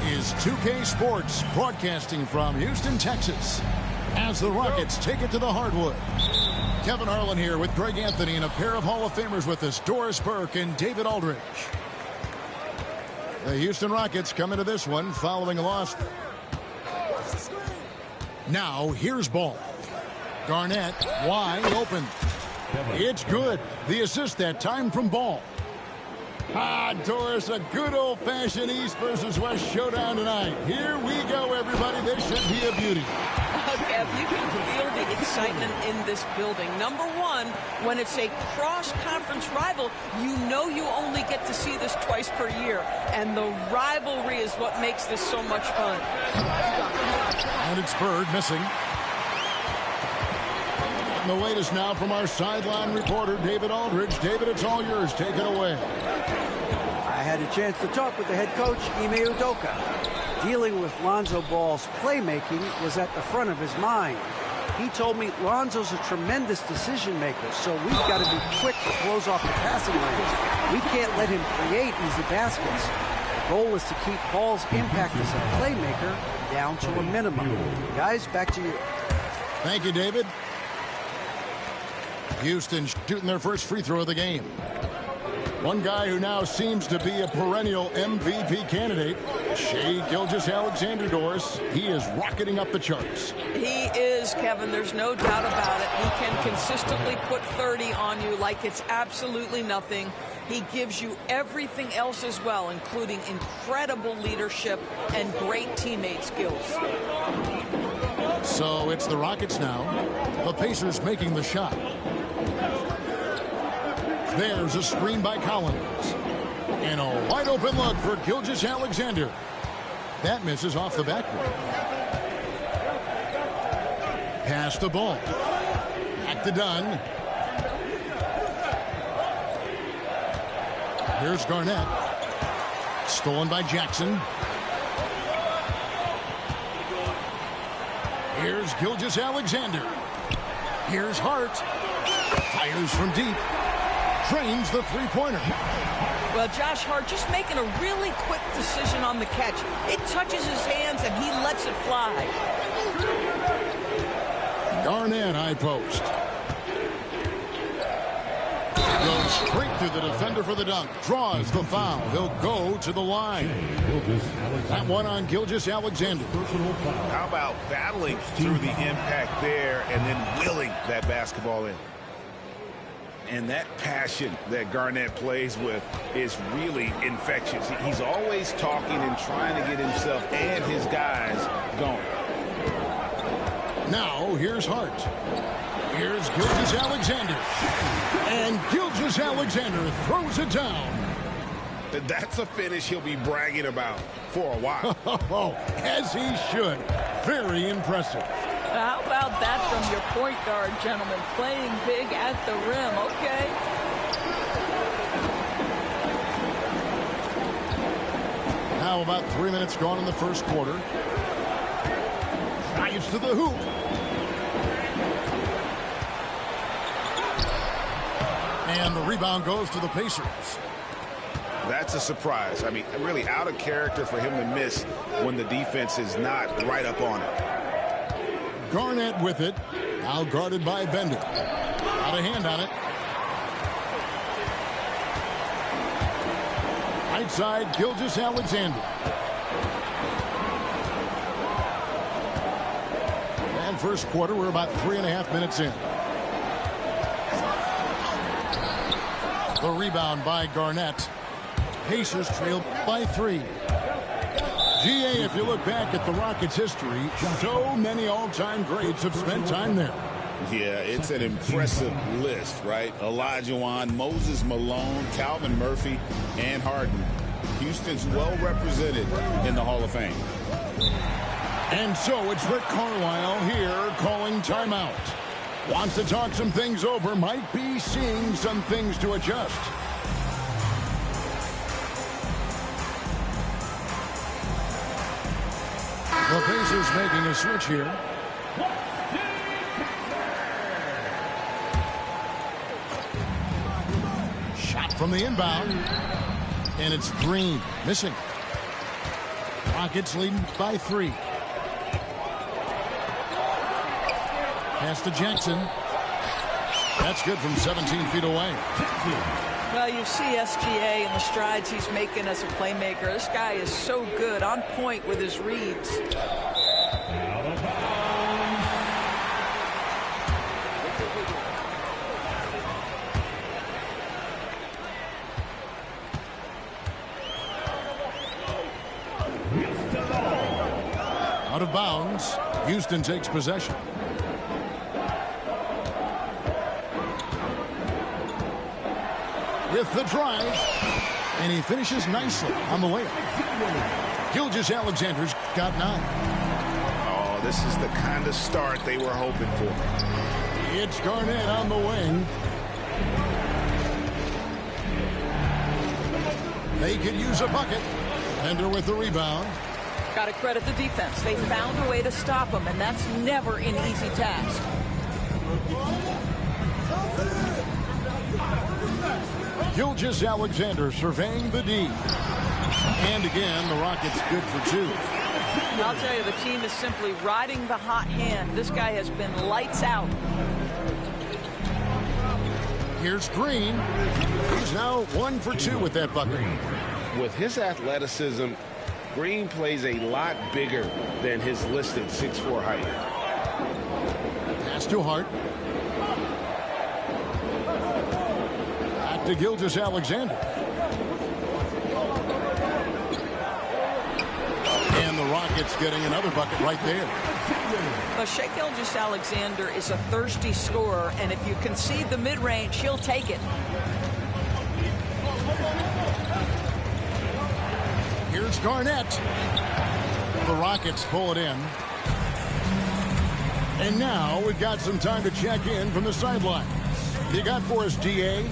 Is 2K Sports broadcasting from Houston, Texas, as the Rockets take it to the hardwood. Kevin Harlan here with Greg Anthony and a pair of Hall of Famers with us, Doris Burke and David Aldridge. The Houston Rockets come into this one following a loss. Now here's ball. Garnett wide open. It's good. The assist that time from Ball. Doris, a good old-fashioned East versus West showdown tonight. Here we go, everybody. This should be a beauty. Kev, you can feel the excitement in this building. Number one, when it's a cross-conference rival, you know you only get to see this twice per year. And the rivalry is what makes this so much fun. And it's Bird missing. And the latest now from our sideline reporter, David Aldridge. David, it's all yours. Take it away. I had a chance to talk with the head coach, Ime Udoka. Dealing with Lonzo Ball's playmaking was at the front of his mind. He told me Lonzo's a tremendous decision maker, so we've got to be quick to close off the passing lanes. We can't let him create easy baskets. The goal is to keep Ball's impact as a playmaker down to a minimum. Guys, back to you. Thank you, David. Houston shooting their first free throw of the game. One guy who now seems to be a perennial MVP candidate, Shai Gilgeous-Alexander, Doris. He is rocketing up the charts. He is, Kevin. There's no doubt about it. He can consistently put 30 on you like it's absolutely nothing. He gives you everything else as well, including incredible leadership and great teammate skills. So it's the Rockets now. The Pacers making the shot. There's a screen by Collins. And a wide open look for Gilgeous-Alexander. That misses off the backboard. Pass the ball. Back to Dunn. Here's Garnett. Stolen by Jackson. Here's Gilgeous-Alexander. Here's Hart. Fires from deep. Drains the three-pointer. Well, Josh Hart just making a really quick decision on the catch. It touches his hands and he lets it fly. Garnett high post. Goes straight through the defender for the dunk. Draws the foul. He'll go to the line. That one on Gilgeous-Alexander. How about battling through the impact there and then willing that basketball in? And that passion that Garnett plays with is really infectious. He's always talking and trying to get himself and his guys going. Now, here's Hart. Here's Gilgeous-Alexander. And Gilgeous-Alexander throws it down. That's a finish he'll be bragging about for a while. As he should. Very impressive. How about that from your point guard, gentlemen? Playing big at the rim, okay? Now about 3 minutes gone in the first quarter. Drives to the hoop. And the rebound goes to the Pacers. That's a surprise. I mean, really out of character for him to miss when the defense is not right up on it. Garnett with it. Now guarded by Bender. Got a hand on it. Right side, Gilgeous-Alexander. And first quarter. We're about 3.5 minutes in. The rebound by Garnett. Pacers trail by 3. GA, if you look back at the Rockets' history, so many all-time greats have spent time there. Yeah, it's an impressive list, right? Olajuwon, Moses Malone, Calvin Murphy, and Harden. Houston's well represented in the Hall of Fame. And so it's Rick Carlisle here calling timeout. Wants to talk some things over, might be seeing some things to adjust. The Pacers making a switch here. Shot from the inbound. And it's Green missing. Rockets leading by 3. Pass to Jackson. That's good from 17 feet away. Well, you see SGA and the strides he's making as a playmaker. This guy is so good, on point with his reads. Out of bounds. Houston takes possession. With the drive, and he finishes nicely on the layup. Gilgeous-Alexander's got 9. Oh, this is the kind of start they were hoping for. It's Garnett on the wing. They could use a bucket. Pender with the rebound. Got to credit the defense. They found a way to stop him, and that's never an easy task. Gilgeous-Alexander surveying the D. And again, the Rockets good for 2. I'll tell you, the team is simply riding the hot hand. This guy has been lights out. Here's Green. He's now 1 for 2 with that bucket. With his athleticism, Green plays a lot bigger than his listed 6'4" height. Pass to Hart. Back to Gilgeous-Alexander. And the Rockets getting another bucket right there. Well, Shai Gilgeous-Alexander is a thirsty scorer, and if you concede the mid-range, he'll take it. Here's Garnett. The Rockets pull it in. And now we've got some time to check in from the sideline. You got for us, DA?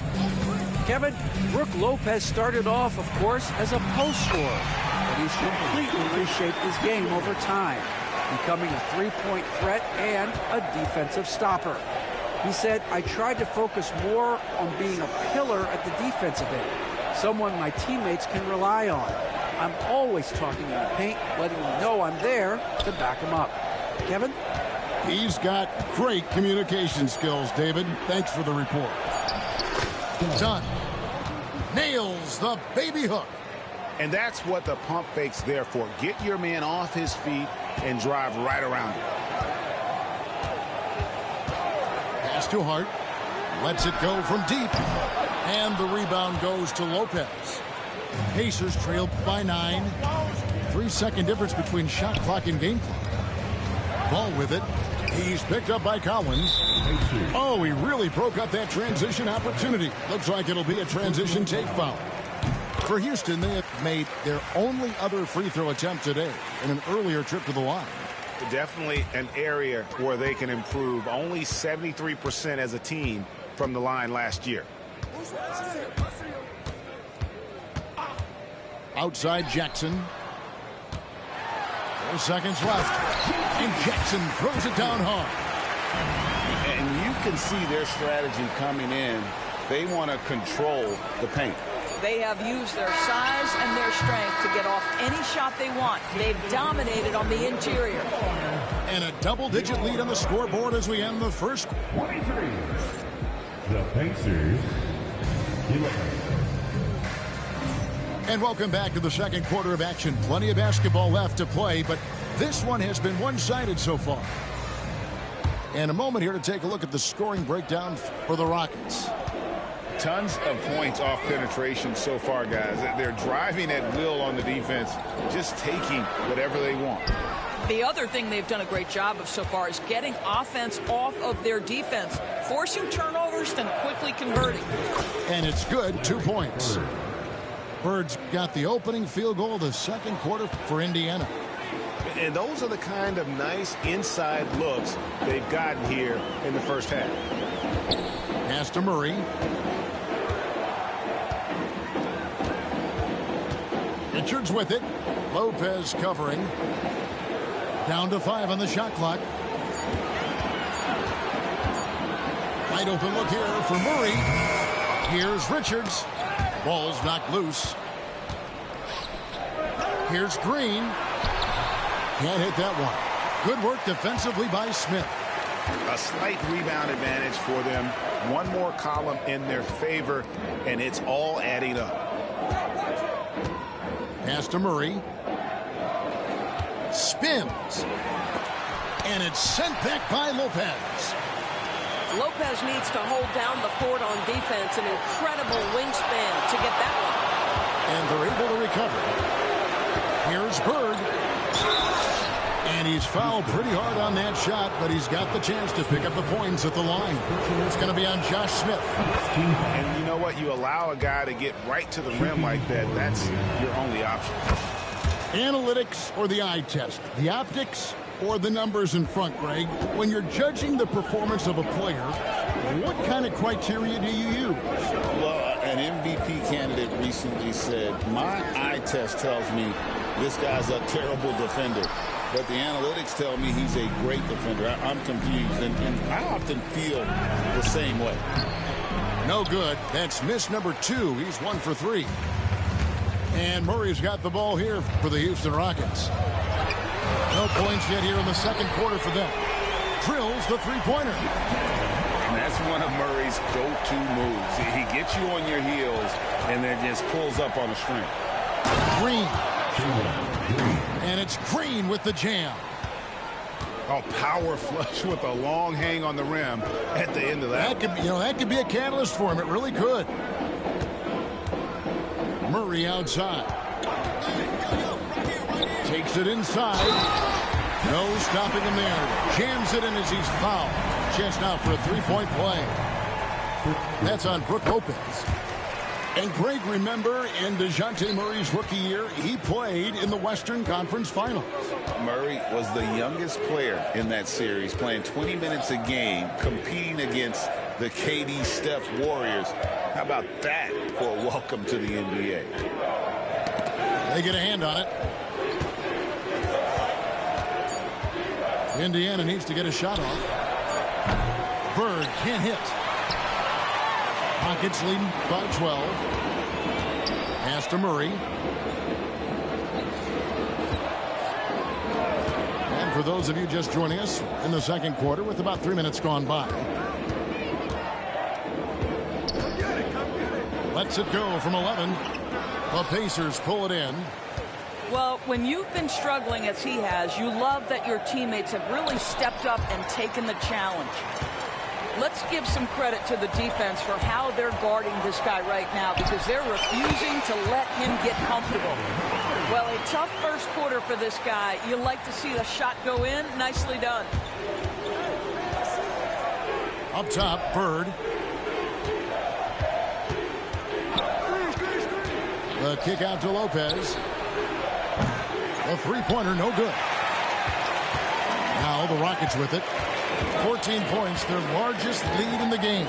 Kevin, Brook Lopez started off, of course, as a post scorer, but he's completely reshaped his game over time, becoming a three-point threat and a defensive stopper. He said, I tried to focus more on being a pillar at the defensive end, someone my teammates can rely on. I'm always talking in the paint, letting them know I'm there to back them up. Kevin? He's got great communication skills, David. Thanks for the report. Dunn nails the baby hook. And that's what the pump fake's there for. Get your man off his feet and drive right around him. Pass to Hart. Lets it go from deep. And the rebound goes to Lopez. Pacers trail by 9. 3-second difference between shot clock and game clock. Ball with it. He's picked up by Collins. Oh, he really broke up that transition opportunity. Looks like it'll be a transition take foul. For Houston, they have made their only other free throw attempt today in an earlier trip to the line. Definitely an area where they can improve. Only 73% as a team from the line last year. Outside Jackson. 4 seconds left. And Jackson throws it down hard. And you can see their strategy coming in. They want to control the paint. They have used their size and their strength to get off any shot they want. They've dominated on the interior. And a double-digit lead on the scoreboard as we end the first. 23. The Pacers. And welcome back to the second quarter of action. Plenty of basketball left to play, but this one has been one-sided so far. And a moment here to take a look at the scoring breakdown for the Rockets. Tons of points off penetration so far, guys. They're driving at will on the defense, just taking whatever they want. The other thing they've done a great job of so far is getting offense off of their defense, forcing turnovers, then quickly converting. And it's good, 2 points. Bird's got the opening field goal of the second quarter for Indiana. And those are the kind of nice inside looks they've gotten here in the first half. Pass to Murray. Richards with it. Lopez covering. Down to 5 on the shot clock. Wide open look here for Murray. Here's Richards. Ball's knocked loose. Here's Green. Can't hit that one. Good work defensively by Smith. A slight rebound advantage for them. One more column in their favor, and it's all adding up. Pass to Murray. Spins. And it's sent back by Lopez. Lopez needs to hold down the fort on defense. An incredible wingspan to get that one. And they're able to recover. Here's Bird. And he's fouled pretty hard on that shot, but he's got the chance to pick up the points at the line. It's going to be on Josh Smith. And you know what? You allow a guy to get right to the rim like that. That's your only option. Analytics or the eye test? The optics or the numbers in front, Greg? When you're judging the performance of a player, what kind of criteria do you use? Well, an MVP candidate recently said, my eye test tells me this guy's a terrible defender, but the analytics tell me he's a great defender. I'm confused, and I often feel the same way. No good. That's miss number 2. He's 1 for 3. And Murray's got the ball here for the Houston Rockets. No points yet here in the second quarter for them. Drills the three-pointer. And that's one of Murray's go-to moves. He gets you on your heels and then just pulls up on a string. Green. And it's Green with the jam. Oh, power flush with a long hang on the rim at the end of that. That could be a catalyst for him. It really could. Murray outside. Takes it inside. No stopping him there. Jams it in as he's fouled. Chance now for a three-point play. That's on Brook Lopez. And Greg, remember, in DeJounte Murray's rookie year, he played in the Western Conference Finals. Murray was the youngest player in that series, playing 20 minutes a game, competing against the KD Steph Warriors. How about that for a welcome to the NBA? They get a hand on it. Indiana needs to get a shot off. Bird can't hit. Rockets leading by 12. Pass to Murray. And for those of you just joining us in the second quarter with about 3 minutes gone by. Lets it go from 11. The Pacers pull it in. Well, when you've been struggling as he has, you love that your teammates have really stepped up and taken the challenge. Let's give some credit to the defense for how they're guarding this guy right now, because they're refusing to let him get comfortable. Well, a tough first quarter for this guy. You like to see the shot go in. Nicely done. Up top, Bird. The kick out to Lopez. The three-pointer, no good. Now the Rockets with it. 14 points, their largest lead in the game.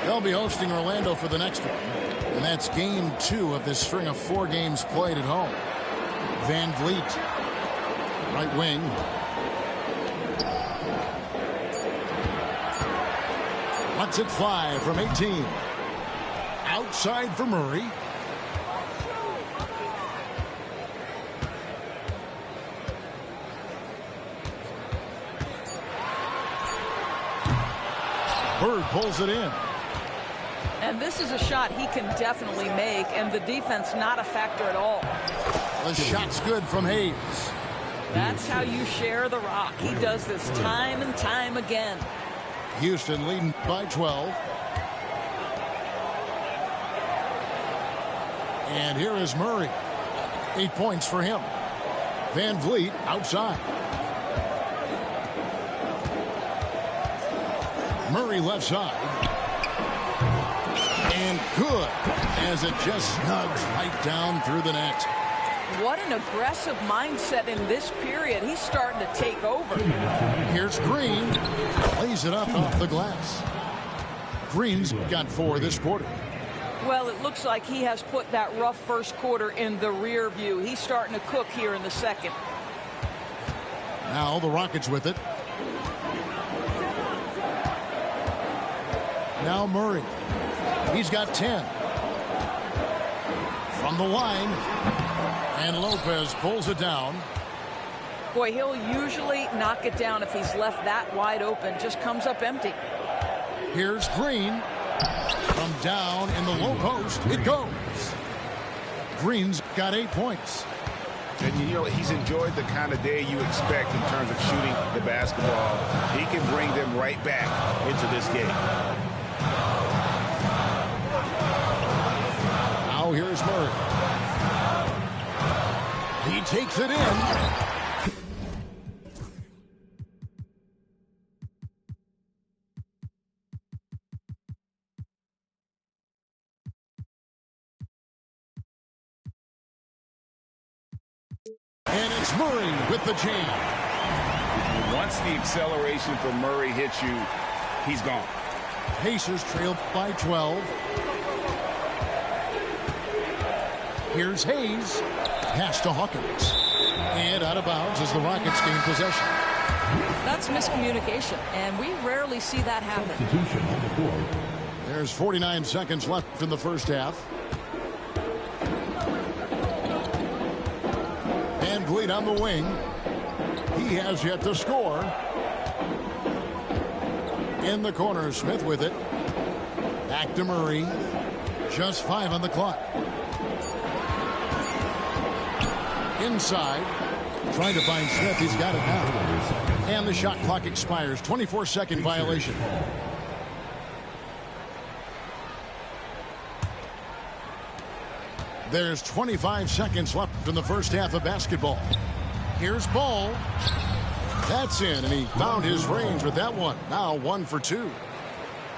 They'll be hosting Orlando for the next one. And that's game 2 of this string of 4 games played at home. Van Vliet, right wing. Lets it fly from 18. Outside for Murray. Bird pulls it in. And this is a shot he can definitely make, and the defense not a factor at all. The shot's good from Hayes. That's how you share the rock. He does this time and time again. Houston leading by 12. And here is Murray. 8 points for him. Van Vliet outside. Murray left side. And good, as it just snugs right down through the net. What an aggressive mindset in this period. He's starting to take over. Here's Green. Lays it up off the glass. Green's got 4 this quarter. Well, it looks like he has put that rough first quarter in the rear view. He's starting to cook here in the second. Now the Rockets with it. Now Murray. He's got 10. From the line. And Lopez pulls it down. Boy, he'll usually knock it down if he's left that wide open. Just comes up empty. Here's Green. From down in the low post, it goes. Green's got 8 points. And you know, he's enjoyed the kind of day you expect in terms of shooting the basketball. He can bring them right back into this game. Now here's Murray. He takes it in. And it's Murray with the chain. Once the acceleration from Murray hits you, he's gone. Pacers trail by 12. Here's Hayes. Pass to Hawkins. And out of bounds as the Rockets gain possession. That's miscommunication, and we rarely see that happen. There's 49 seconds left in the first half. Van Vliet on the wing. He has yet to score. In the corner, Smith with it. Back to Murray. Just 5 on the clock. Inside. Trying to find Smith. He's got it now. And the shot clock expires. 24-second violation. There's 25 seconds left in the first half of basketball. Here's Ball. That's in, and he found his range with that one. Now 1 for 2.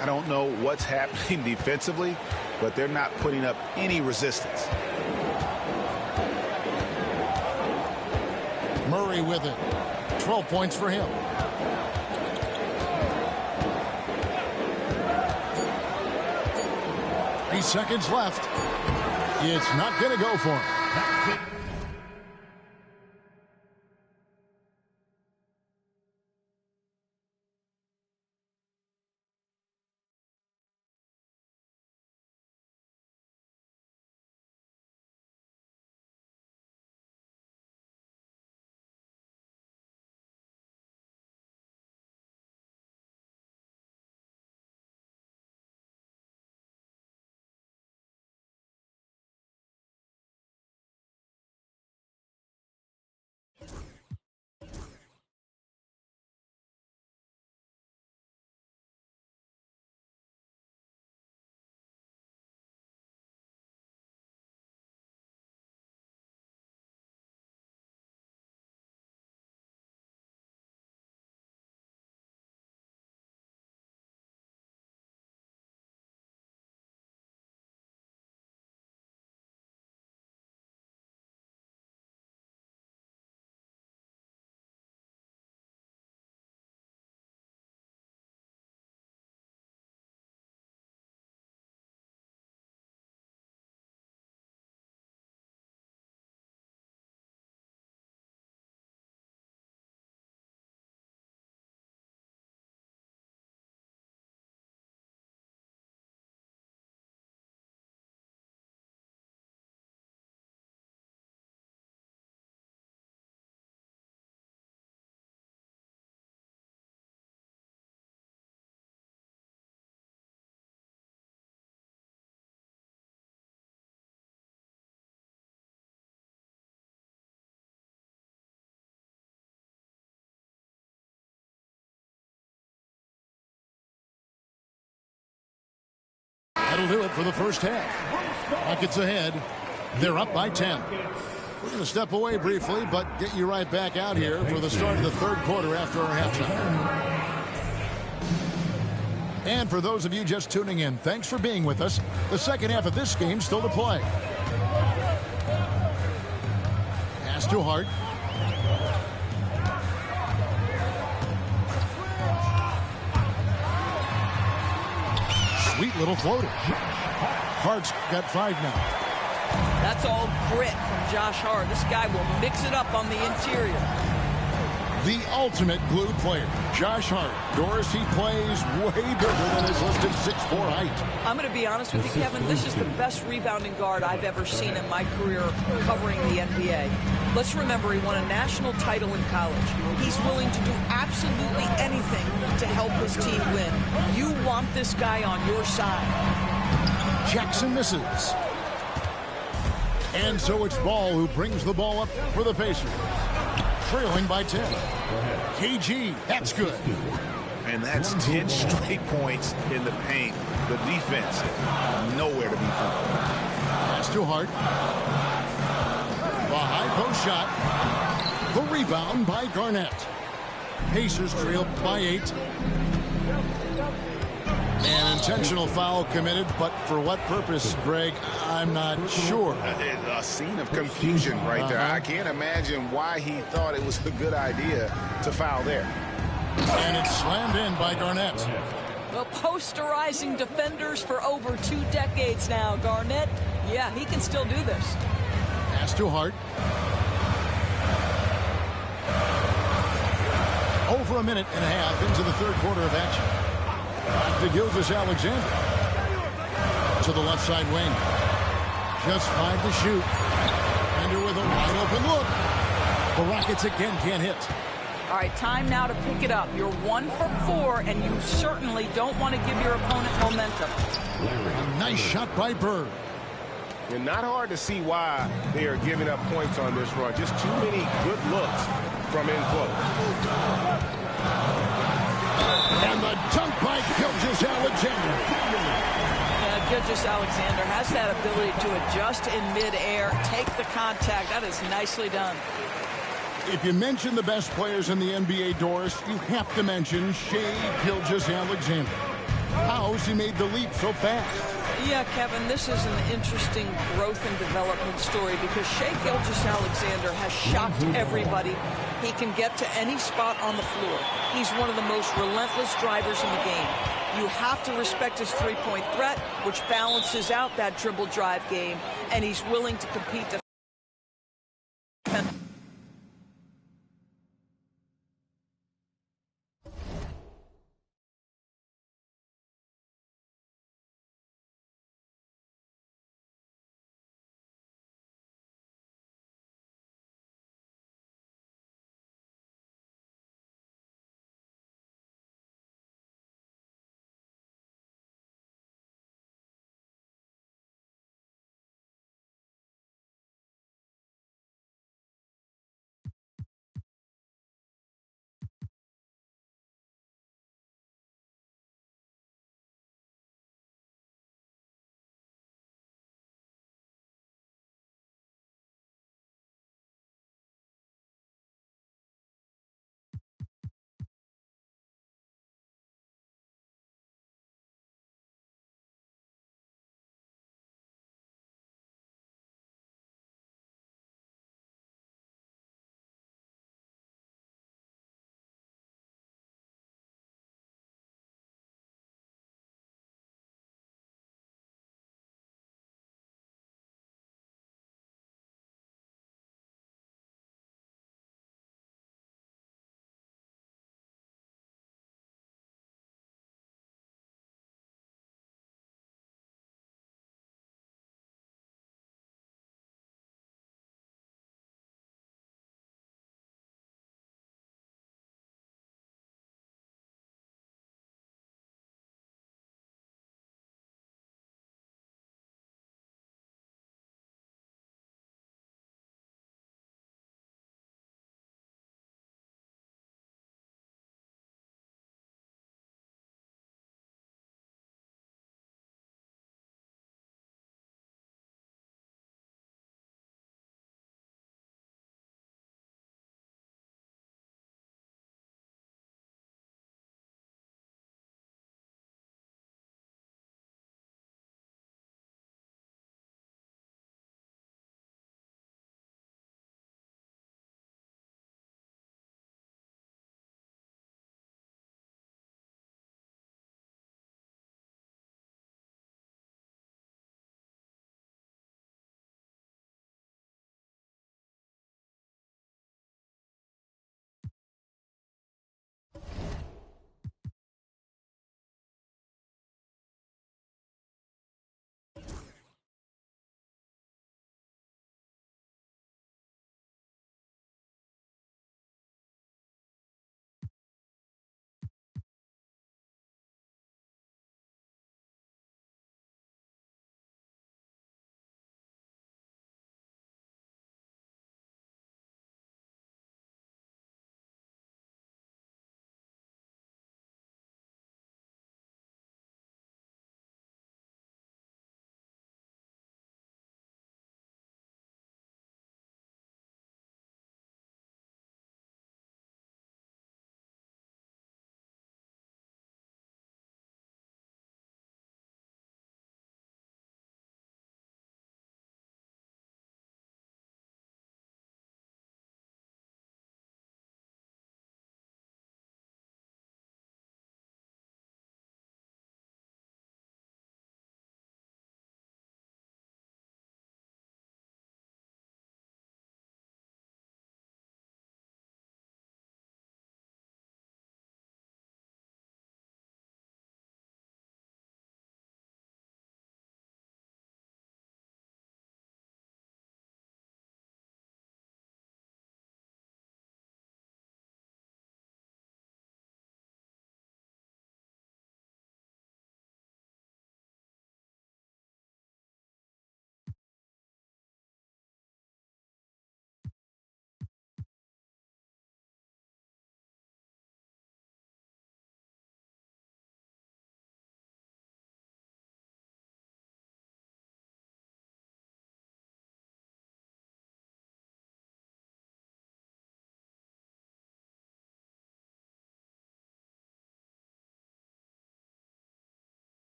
I don't know what's happening defensively, but they're not putting up any resistance. Murray with it. 12 points for him. Three seconds left. It's not going to go for him. That'll do it for the first half. Rockets ahead. They're up by 10. We're going to step away briefly, but get you right back out here for the start of the third quarter after our halftime. And for those of you just tuning in, thanks for being with us. The second half of this game still to play. Pass to Hart. Sweet little floater. Hart's got 5 now. That's all grit from Josh Hart. This guy will mix it up on the interior. The ultimate glue player, Josh Hart. Doris, he plays way bigger than his listed 6'4" height. I'm going to be honest with you, Kevin. This is the best rebounding guard I've ever seen in my career covering the NBA. Let's remember, he won a national title in college. He's willing to do absolutely anything to help his team win. You want this guy on your side. Jackson misses. And so it's Ball who brings the ball up for the Pacers. Trailing by 10. KG, that's good. And that's 10 straight points in the paint. The defense, nowhere to be found. Pass to Hart. The high post shot. The rebound by Garnett. Pacers trail by 8. An intentional foul committed, but for what purpose, Greg, I'm not sure. A scene of confusion right there. I can't imagine why he thought it was a good idea to foul there. And it's slammed in by Garnett. Well, posterizing defenders for over 2 decades now. Garnett, yeah, he can still do this. Pass to Hart. Over a minute and a half into the third quarter of action. Back to Gilgeous-Alexander. To the left side wing. Just 5 to shoot. Ender with a wide open look. The Rockets again can't hit. All right, time now to pick it up. You're 1 for 4, and you certainly don't want to give your opponent momentum. A nice shot by Bird. And not hard to see why they are giving up points on this run. Just too many good looks from in close. And the dunk by Gilgeous-Alexander. Gilgeous-Alexander has that ability to adjust in midair, take the contact. That is nicely done. If you mention the best players in the NBA, Doris, you have to mention Shai Gilgeous-Alexander. How's he made the leap so fast? Yeah, Kevin, this is an interesting growth and development story because Shai Gilgeous-Alexander has shocked everybody. He can get to any spot on the floor. He's one of the most relentless drivers in the game. You have to respect his three-point threat, which balances out that dribble drive game, and he's willing to compete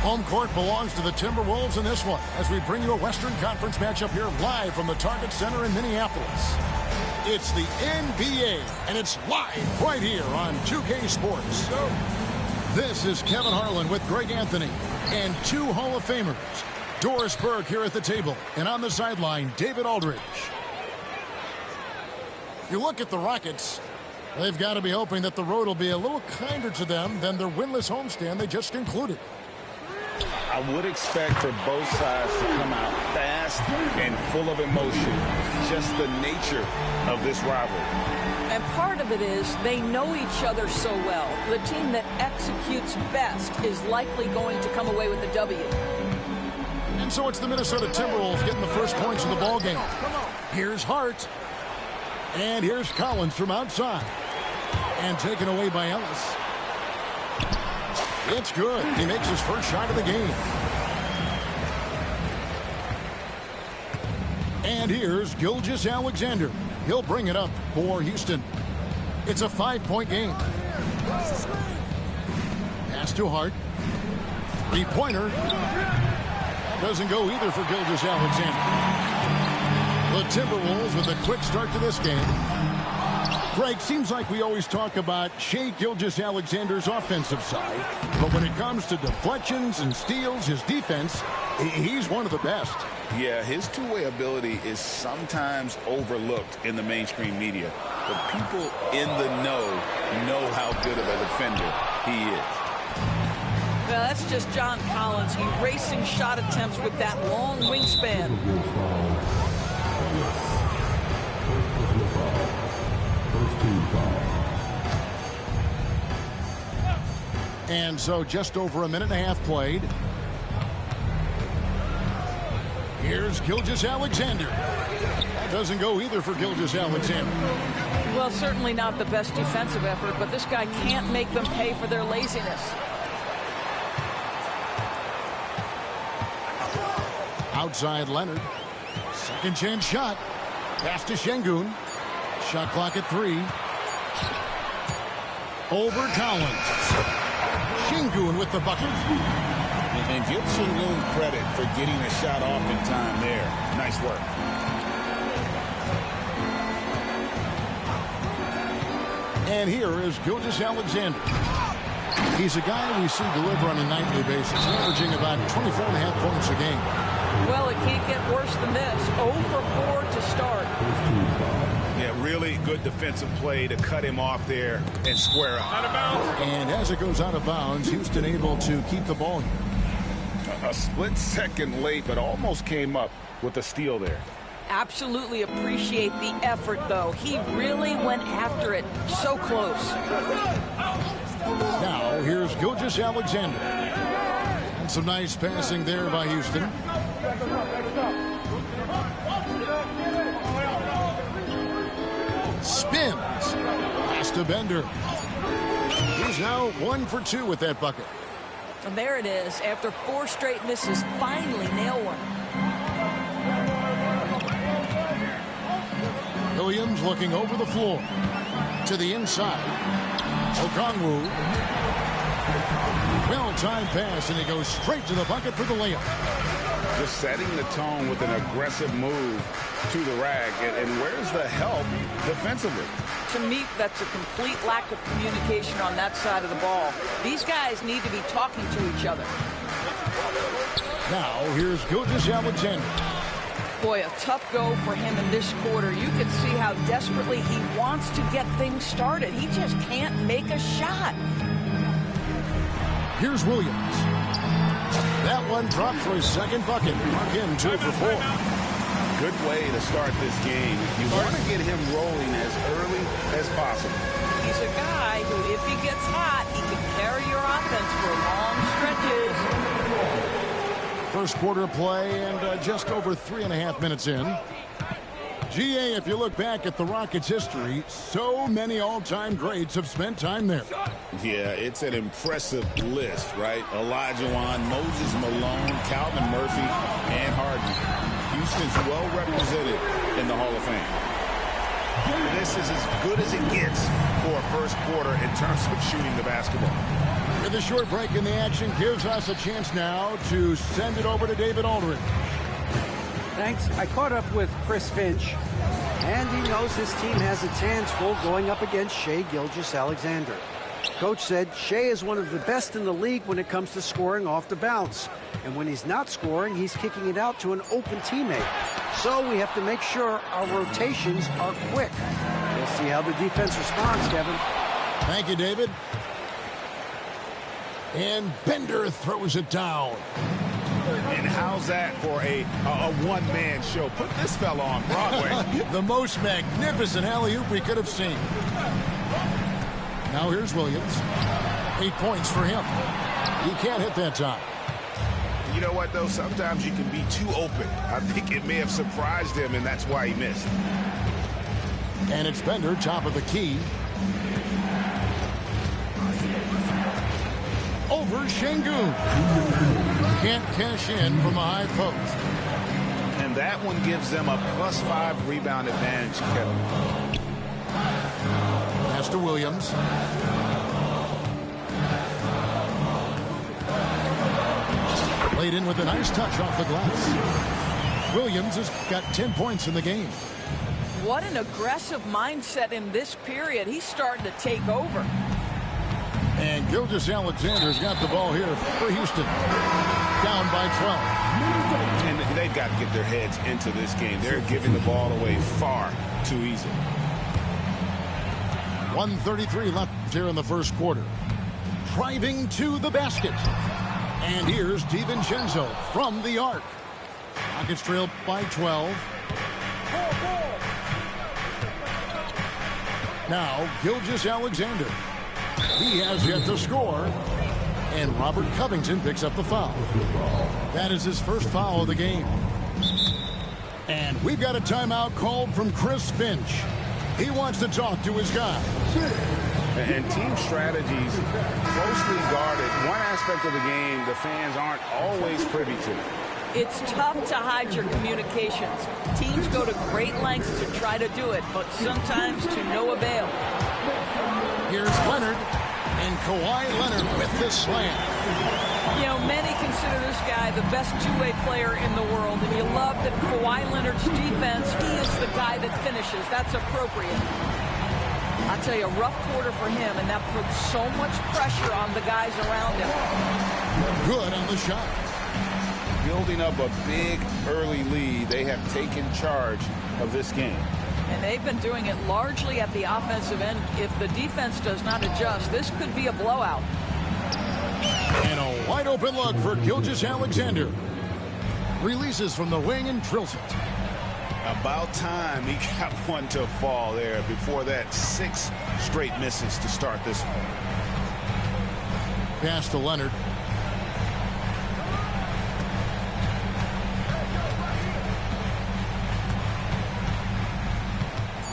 Home court belongs to the Timberwolves in this one as we bring you a Western Conference matchup here live from the Target Center in Minneapolis. It's the NBA, and it's live right here on 2K Sports. This is Kevin Harlan with Greg Anthony and two Hall of Famers. Doris Burke here at the table, and on the sideline, David Aldridge. You look at the Rockets, they've got to be hoping that the road will be a little kinder to them than their winless homestand they just concluded. I would expect for both sides to come out fast and full of emotion. Just the nature of this rivalry. And part of it is they know each other so well. The team that executes best is likely going to come away with the W. And so it's the Minnesota Timberwolves getting the first points of the ball game. Here's Hart. And here's Collins from outside. And taken away by Ellis. It's good. He makes his first shot of the game. And here's Gilgeous-Alexander. He'll bring it up for Houston. It's a 5-point game. Pass to Hart. Three-pointer. Doesn't go either for Gilgeous-Alexander. The Timberwolves with a quick start to this game. Greg, seems like we always talk about Shai Gilgeous-Alexander's offensive side, but when it comes to deflections and steals, his defense, he's one of the best. Yeah, his two-way ability is sometimes overlooked in the mainstream media, but people in the know how good of a defender he is. Well, that's just John Collins erasing shot attempts with that long wingspan. And so just over a minute and a half played. Here's Gilgeous-Alexander. That doesn't go either for Gilgeous-Alexander. Well, certainly not the best defensive effort, but this guy can't make them pay for their laziness. Outside Leonard. Second chance shot. Pass to Şengün. Shot clock at 3. Over Collins. Şengün with the bucket. And give Şengün credit for getting a shot off in time there. Nice work. And here is Gilgeous-Alexander. He's a guy we see deliver on a nightly basis, averaging about 24.5 points a game. Well, it can't get worse than this. 0 for 4 to start. Yeah, really good defensive play to cut him off there and square up. Out of bounds. And as it goes out of bounds, Houston able to keep the ball here. A split second late, but almost came up with a steal there. Absolutely appreciate the effort, though. He really went after it. So close. Now, here's Gilgeous-Alexander. And some nice passing there by Houston. Spins. Pass to Bender. He's now 1 for 2 with that bucket. And there it is. After 4 straight misses, finally nail one. Williams looking over the floor. To the inside. Okongwu. Well-timed pass, and he goes straight to the bucket for the layup. Just setting the tone with an aggressive move to the rack. And where's the help defensively? To me, that's a complete lack of communication on that side of the ball. These guys need to be talking to each other. Now, here's Gilgeous-Alexander. Boy, a tough go for him in this quarter. You can see how desperately he wants to get things started. He just can't make a shot. Here's Williams. one dropped for his second bucket. Mark him 2 for 4. Good way to start this game. You want to get him rolling as early as possible. He's a guy who, if he gets hot, he can carry your offense for long stretches. First quarter play and just over 3.5 minutes in. GA, if you look back at the Rockets' history, so many all-time greats have spent time there. Yeah, it's an impressive list, right? Olajuwon, Moses Malone, Calvin Murphy, and Harden. Houston's well represented in the Hall of Fame. This is as good as it gets for a first quarter in terms of shooting the basketball. With a short break in the action gives us a chance now to send it over to David Aldridge. Thanks. I caught up with Chris Finch, and he knows his team has its hands full going up against Shai Gilgeous-Alexander. Coach said Shai is one of the best in the league when it comes to scoring off the bounce. And when he's not scoring, he's kicking it out to an open teammate. So we have to make sure our rotations are quick. We'll see how the defense responds, Kevin. Thank you, David. And Bender throws it down. And how's that for a one-man show? Put this fella on Broadway. The most magnificent alley-oop we could have seen. Now here's Williams. 8 points for him. He can't hit that time. You know what, though? Sometimes you can be too open. I think it may have surprised him, and that's why he missed. And it's Bender, top of the key. Over Şengün. Can't cash in from a high post. And that one gives them a +5 rebound advantage, Kevin. Pass to Williams. Played in with a nice touch off the glass. Williams has got 10 points in the game. What an aggressive mindset in this period. He's starting to take over. And Gilgeous-Alexander's got the ball here for Houston. Down by 12. And they've got to get their heads into this game. They're giving the ball away far too easy. 1:33 left here in the first quarter. Driving to the basket. And here's DiVincenzo from the arc. Rockets trail by 12. Now Gilgeous-Alexander. He has yet to score. And Robert Covington picks up the foul. That is his first foul of the game. And we've got a timeout called from Chris Finch. He wants to talk to his guys. And team strategies closely guarded. One aspect of the game the fans aren't always privy to. It's tough to hide your communications. Teams go to great lengths to try to do it, but sometimes to no avail. Here's Leonard, and Kawhi Leonard with this slam. You know, many consider this guy the best two-way player in the world, and you love that Kawhi Leonard's defense, he is the guy that finishes. That's appropriate. I'll tell you, a rough quarter for him, and that puts so much pressure on the guys around him. Good on the shot. Building up a big early lead, they have taken charge of this game. And they've been doing it largely at the offensive end. If the defense does not adjust, this could be a blowout. And a wide open look for Gilgeous-Alexander. Releases from the wing and drills it. About time he got one to fall there. Before that, 6 straight misses to start this one. Pass to Leonard.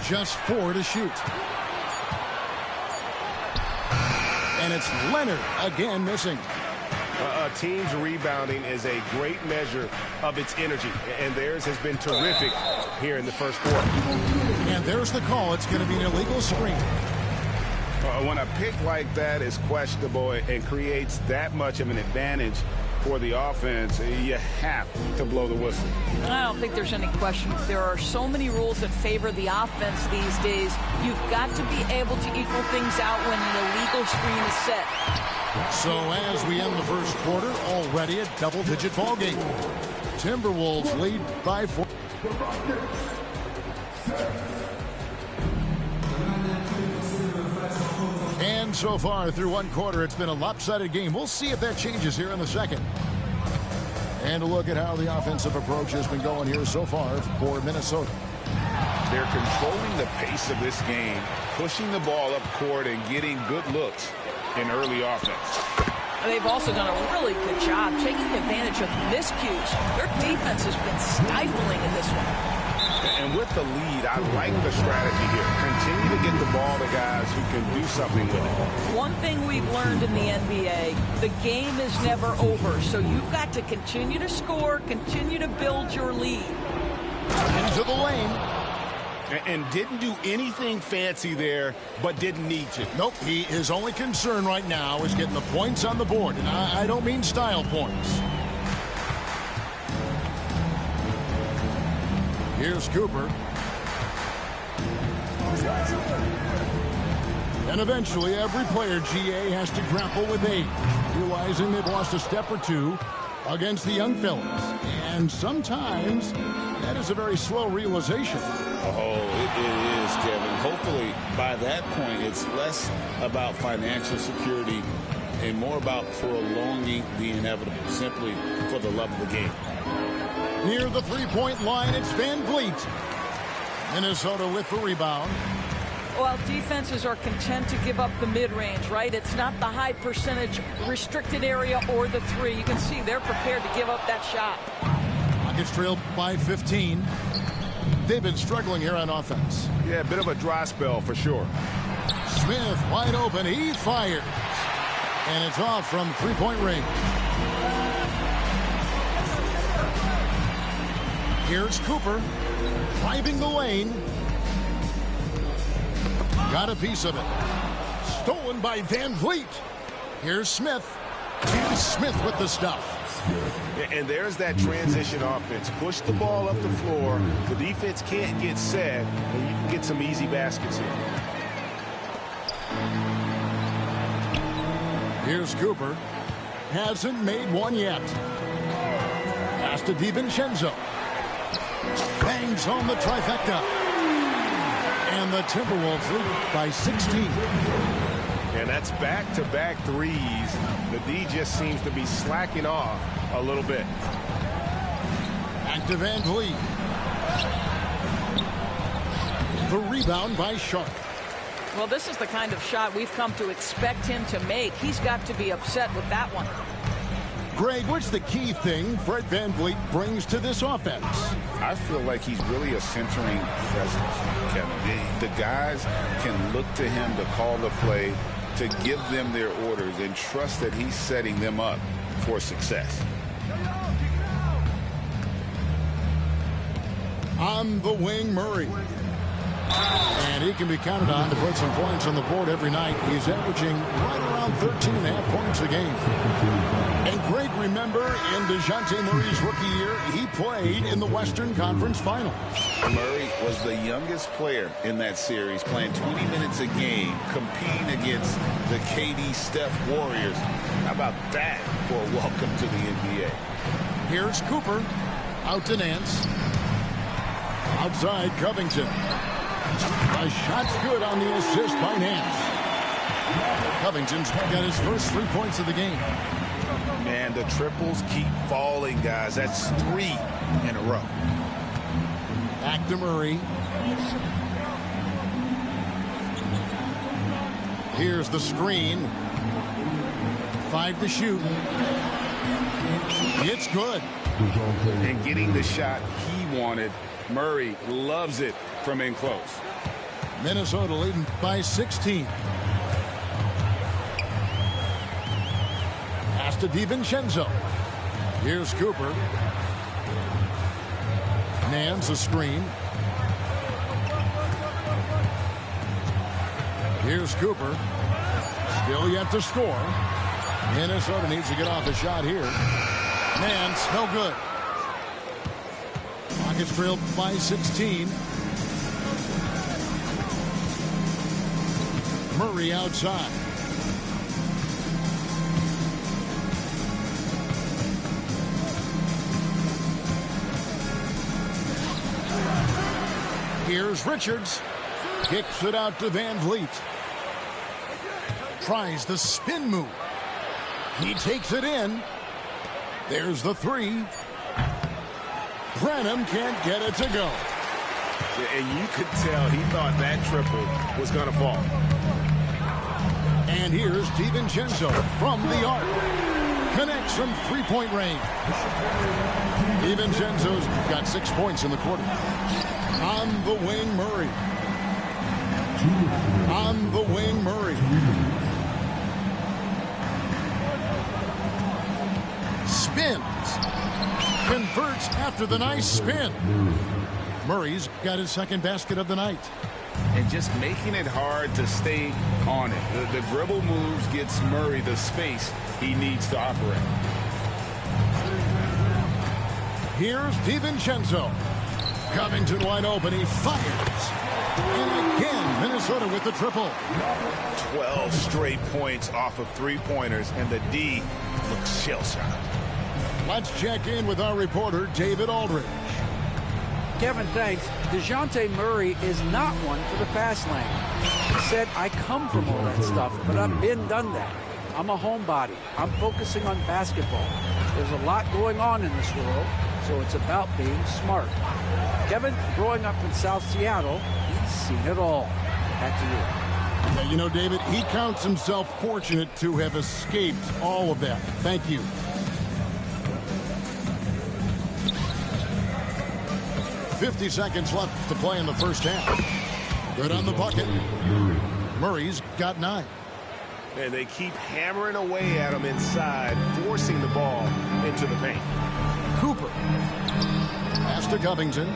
Just 4 to shoot. And it's Leonard again missing. A team's rebounding is a great measure of its energy, and theirs has been terrific here in the first quarter. And there's the call. It's going to be an illegal screen. When a pick like that is questionable and creates that much of an advantage for the offense, you have to blow the whistle. I don't think there's any question. There are so many rules that favor the offense these days. You've got to be able to equal things out when an illegal screen is set. So as we end the first quarter, already a double-digit ball game. Timberwolves lead by 4. And so far through one quarter, it's been a lopsided game. We'll see if that changes here in the second. And a look at how the offensive approach has been going here so far for Minnesota. They're controlling the pace of this game, pushing the ball up court and getting good looks in early offense. They've also done a really good job taking advantage of miscues. Their defense has been stifling in this one. And with the lead, I like the strategy here. Continue to get the ball to guys who can do something with it. One thing we've learned in the NBA, the game is never over. So you've got to continue to score, continue to build your lead. Into the lane. And didn't do anything fancy there, but didn't need to. Nope, his only concern right now is getting the points on the board. And I don't mean style points. Here's Cooper. And eventually, every player, GA, has to grapple with age, realizing they've lost a step or two against the young fellas. And sometimes that is a very slow realization. Oh, it is, Kevin. Hopefully, by that point, it's less about financial security and more about prolonging the inevitable, simply for the love of the game. Near the three-point line, it's Van Vliet. Minnesota with the rebound. Well, defenses are content to give up the mid-range, right? It's not the high percentage restricted area or the three. You can see they're prepared to give up that shot. Rockets trailed by 15. They've been struggling here on offense. Yeah, a bit of a dry spell for sure. Smith wide open. He fires. And it's off from three-point range. Here's Cooper driving the lane. Got a piece of it. Stolen by Van Vliet. Here's Smith. And Smith with the stuff. And there's that transition offense. Push the ball up the floor. The defense can't get set, and you can get some easy baskets here. Here's Cooper. Hasn't made one yet. Pass to DiVincenzo. Bangs home the trifecta. And the Timberwolves lead by 16. And that's back-to-back threes. The D just seems to be slacking off a little bit. Back to Van Vliet. The rebound by Sharp. Well, this is the kind of shot we've come to expect him to make. He's got to be upset with that one. Greg, what's the key thing Fred Van Vliet brings to this offense? I feel like he's really a centering presence, Kevin. The guys can look to him to call the play, to give them their orders, and trust that he's setting them up for success. On the wing, Murray. And he can be counted on to put some points on the board every night. He's averaging right around 13.5 points a game. And Greg, remember, in DeJounte Murray's rookie year, he played in the Western Conference Finals. Murray was the youngest player in that series, playing 20 minutes a game, competing against the KD Steph Warriors. How about that for a welcome to the NBA? Here's Cooper. Out to Nance. Outside Covington. The shot's good on the assist by Nance. Covington's got his first 3 points of the game. Man, the triples keep falling, guys. That's 3 in a row. Back to Murray. Here's the screen. 5 to shoot. It's good. And getting the shot he wanted. Murray loves it from in close. Minnesota leading by 16. Pass to DiVincenzo. Here's Cooper. Nance a screen. Here's Cooper. Still yet to score. Minnesota needs to get off the shot here. Nance, no good. Rockets trailed by 16. Murray outside. Here's Richards. Kicks it out to Van Vliet. Tries the spin move. He takes it in. There's the three. Branham can't get it to go. And you could tell he thought that triple was going to fall. And here's DiVincenzo from the arc. Connects from three-point range. DiVincenzo's got 6 points in the quarter. On the wing, Murray. On the wing, Murray. Spins. Converts after the nice spin. Murray's got his second basket of the night. And just making it hard to stay on it. The dribble moves gets Murray the space he needs to operate. Here's DiVincenzo. Covington wide open. He fires. And again, Minnesota with the triple. 12 straight points off of three-pointers, and the D looks shell-shocked. Let's check in with our reporter, David Aldridge. Kevin, thanks. DeJounte Murray is not one for the fast lane. He said, I come from all that stuff, but I've been done that. I'm a homebody. I'm focusing on basketball. There's a lot going on in this world, so it's about being smart. Kevin, growing up in South Seattle, he's seen it all. Back to you. Yeah, you know, David, he counts himself fortunate to have escaped all of that. Thank you. .50 seconds left to play in the first half. Good on the bucket. Murray's got 9. And they keep hammering away at him inside, forcing the ball into the paint. Cooper. Pass to Covington.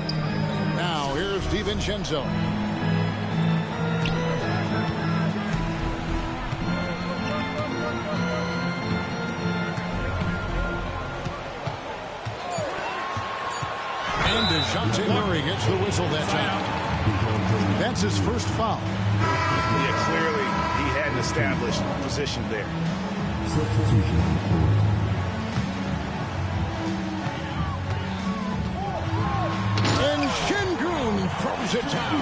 Now here's DiVincenzo. And DeJounte Murray gets the whistle that time. That's his first foul. Yeah, clearly he had an established position there. And Şengün throws it down.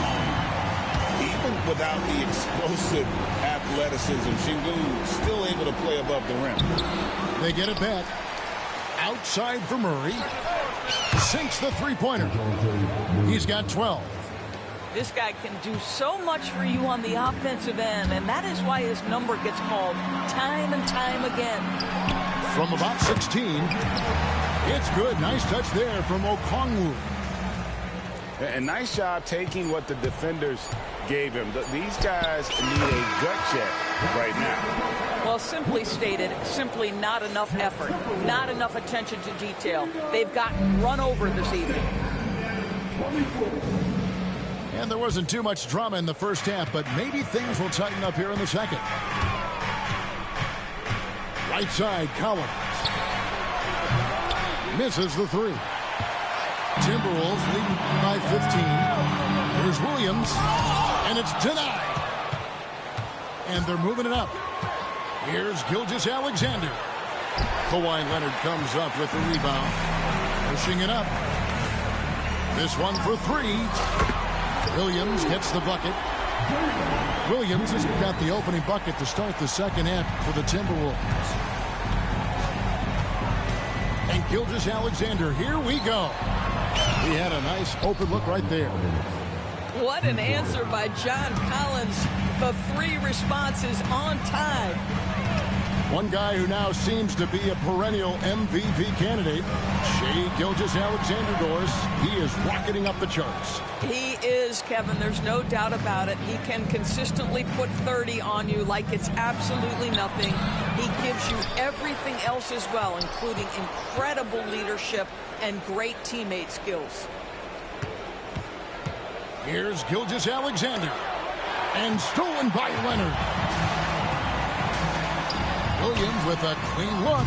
Even without the explosive athleticism, Şengün still able to play above the rim. They get it back. Outside for Murray. Sinks the three-pointer. He's got 12. This guy can do so much for you on the offensive end, and that is why his number gets called time and time again. From about 16, it's good. Nice touch there from Okongwu. And nice job taking what the defenders gave him. These guys need a gut check right now. Well, simply stated, simply not enough effort, not enough attention to detail. They've gotten run over this evening. And there wasn't too much drama in the first half, but maybe things will tighten up here in the second. Right side, Collins. Misses the three. Timberwolves leading by 15. Here's Williams, and it's denied. And they're moving it up. Here's Gilgeous-Alexander. Kawhi Leonard comes up with the rebound. Pushing it up. This one for three. Williams gets the bucket. Williams has got the opening bucket to start the second half for the Timberwolves. And Gilgeous-Alexander, here we go. He had a nice open look right there. What an answer by John Collins. The three responses on time. One guy who now seems to be a perennial MVP candidate, Shai Gilgeous-Alexander, Doris. He is rocketing up the charts. He is, Kevin. There's no doubt about it. He can consistently put 30 on you like it's absolutely nothing. He gives you everything else as well, including incredible leadership and great teammate skills. Here's Gilgeous-Alexander. And stolen by Leonard. Williams with a clean look.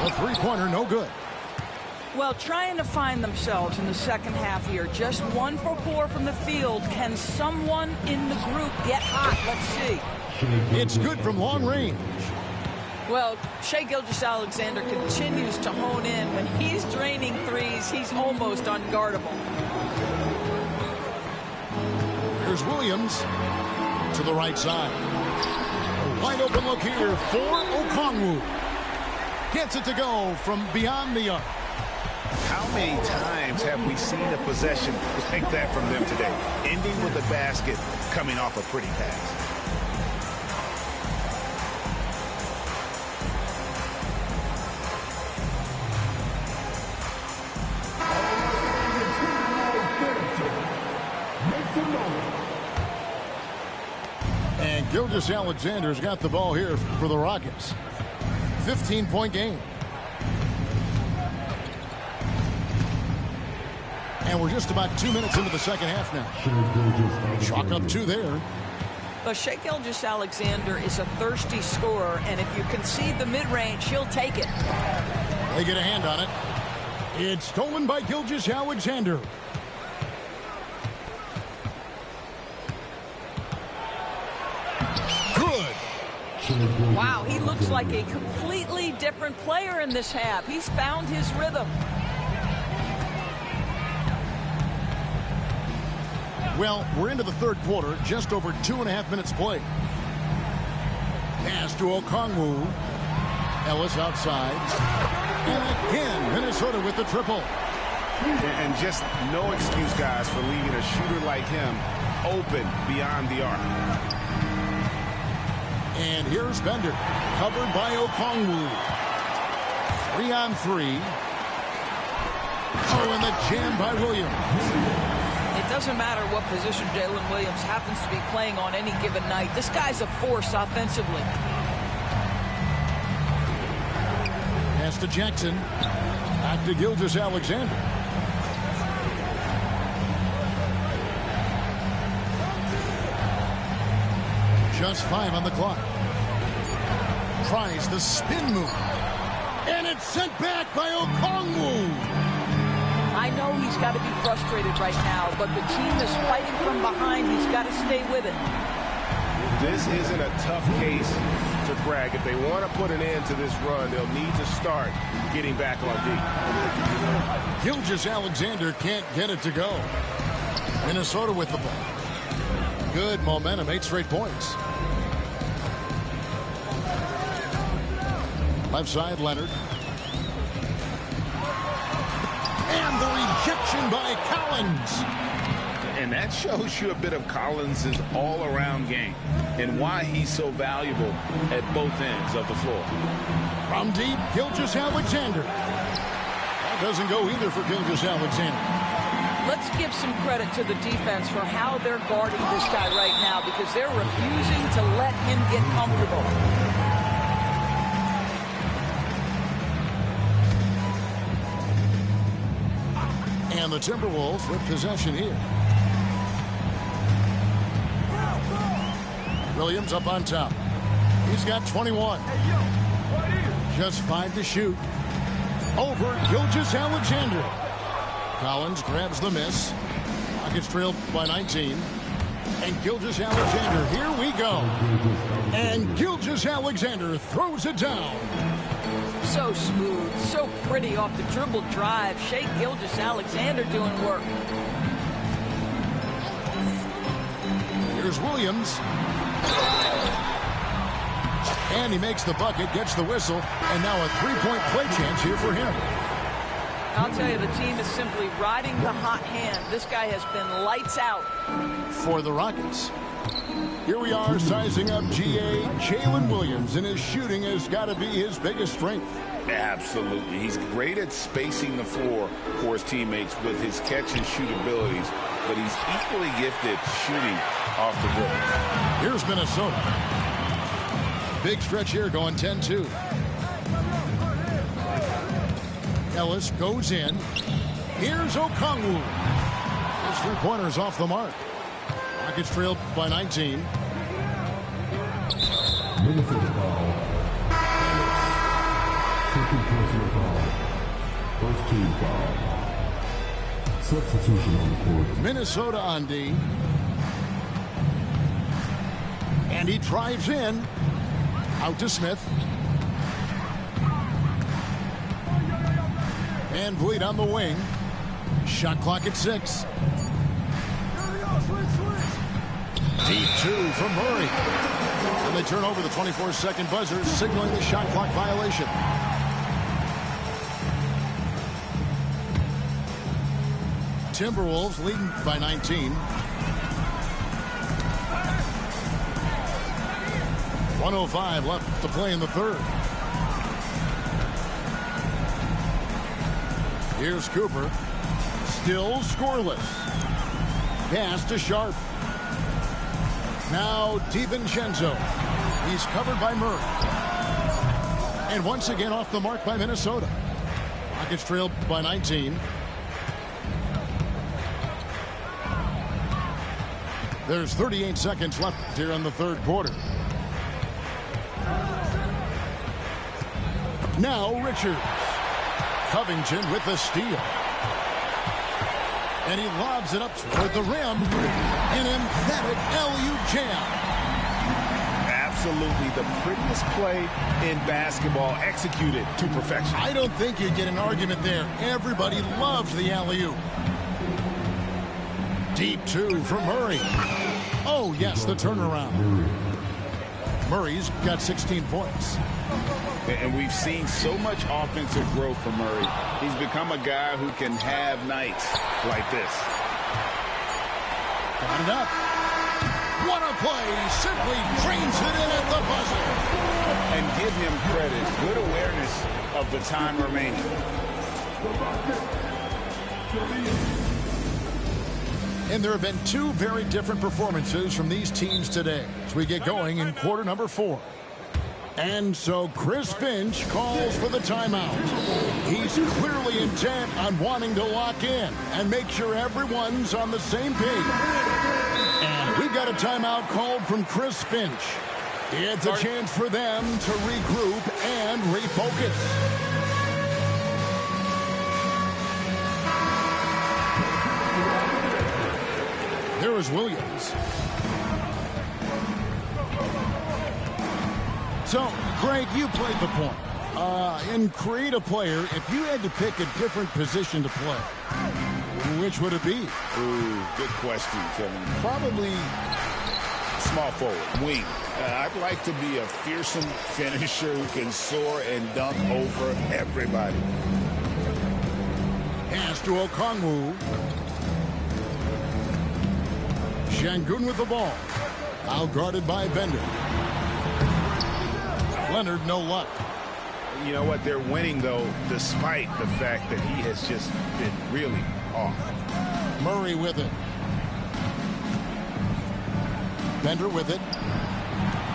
The three-pointer, no good. Well, trying to find themselves in the second half here. Just 1 for 4 from the field. Can someone in the group get hot? Let's see. It's good from long range. Well, Shai Gilgeous-Alexander continues to hone in. When he's draining threes, he's almost unguardable. Here's Williams to the right side. Wide open look here for Okongwu. Gets it to go from beyond the arc. How many times have we seen a possession like that from them today? Ending with a basket, coming off a pretty pass. And Gilgeous-Alexander's got the ball here for the Rockets. 15-point game. And we're just about 2 minutes into the second half now. Chalk up 2 there. But Shai Gilgeous-Alexander is a thirsty scorer, and if you concede the mid-range, he'll take it. They get a hand on it. It's stolen by Gilgeous-Alexander. Good. Wow, he looks like a completely different player in this half. He's found his rhythm. Well, we're into the third quarter, just over 2.5 minutes played. Pass to Okongwu. Ellis outside. And again, Minnesota with the triple. And just no excuse, guys, for leaving a shooter like him open beyond the arc. And here's Bender, covered by Okongwu. 3-on-3. Oh, and the jam by Williams. It doesn't matter what position Jalen Williams happens to be playing on any given night. This guy's a force offensively. Pass to Jackson. Back to Gilgeous-Alexander. Just 5 on the clock. Tries the spin move. And it's sent back by Okongwu. I know he's got to be frustrated right now, but the team is fighting from behind. He's got to stay with it. This isn't a tough case to crack. If they want to put an end to this run, they'll need to start getting back on deep. Gilgeous-Alexander can't get it to go. Minnesota with the ball. Good momentum, 8 straight points. Left side, Leonard. And the rejection by Collins. And that shows you a bit of Collins' all-around game and why he's so valuable at both ends of the floor. From deep, Gilgeous-Alexander. That doesn't go either for Gilgeous-Alexander. Let's give some credit to the defense for how they're guarding this guy right now, because they're refusing to let him get comfortable. And the Timberwolves with possession here. Williams up on top. He's got 21. Just 5 to shoot. Over Gilgeous-Alexander. Collins grabs the miss. Rockets trailed by 19. And Gilgeous-Alexander, here we go. And Gilgeous-Alexander throws it down. So smooth, so pretty off the dribble drive. Shai Gilgeous-Alexander doing work. Here's Williams. And he makes the bucket, gets the whistle, and now a 3-point play chance here for him. I'll tell you, the team is simply riding the hot hand. This guy has been lights out. For the Rockets. Here we are sizing up GA Jalen Williams, and his shooting has got to be his biggest strength. Absolutely. He's great at spacing the floor for his teammates with his catch and shoot abilities, but he's equally gifted shooting off the dribble. Here's Minnesota. Big stretch here going 10-2. Ellis goes in. Here's Okongwu. His 3-pointers off the mark. Rockets trailed by 19. Minnesota foul. Second personal foul. First team foul. Substitution on the court. Minnesota on D. And he drives in. Out to Smith. Van Vliet on the wing. Shot clock at 6. Deep 2 from Murray. And they turn over the 24-second buzzer, signaling the shot clock violation. Timberwolves leading by 19. 1:05 left to play in the third. Here's Cooper. Still scoreless. Pass to Sharp. Now DiVincenzo. He's covered by Murray. And once again off the mark by Minnesota. Rockets trailed by 19. There's 38 seconds left here in the third quarter. Now Richards. Covington with the steal. And he lobs it up toward the rim. An emphatic LU jam. Absolutely the prettiest play in basketball, executed to perfection. I don't think you get an argument there. Everybody loves the alley-oop. Deep two for Murray. Oh, yes, the turnaround. Murray's got 16 points. And we've seen so much offensive growth from Murray. He's become a guy who can have nights like this. Got it up. What a play. Simply drains it in at the buzzer. And give him credit. Good awareness of the time remaining. And there have been two very different performances from these teams today as we get going in quarter number 4. And so Chris Finch calls for the timeout. He's clearly intent on wanting to lock in and make sure everyone's on the same page. And we've got a timeout called from Chris Finch. It's a chance for them to regroup and refocus. There is Williams. So, Greg, you played the point. In create a player, if you had to pick a different position to play, which would it be? Ooh, good question, Kevin. Probably small forward, wing. I'd like to be a fearsome finisher who can soar and dunk over everybody. Pass to Okongwu. Şengün with the ball. Out guarded by Bender. Leonard, no luck. You know what? They're winning, though, despite the fact that he has just been really off. Murray with it. Bender with it.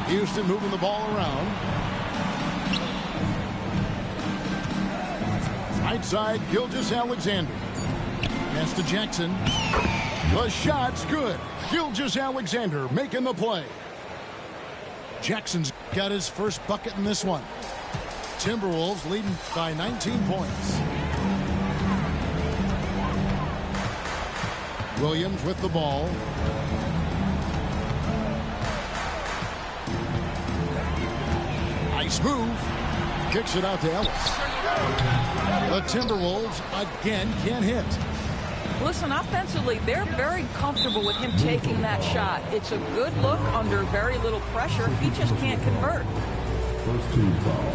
Houston moving the ball around. Right side, Gilgeous-Alexander. Pass to Jackson. The shot's good. Gilgeous-Alexander making the play. Jackson's got his first bucket in this one. Timberwolves leading by 19 points. Williams with the ball. Nice move. Kicks it out to Ellis. The Timberwolves again can't hit. Listen, offensively, they're very comfortable with him taking that shot. It's a good look under very little pressure. He just can't convert. First team foul.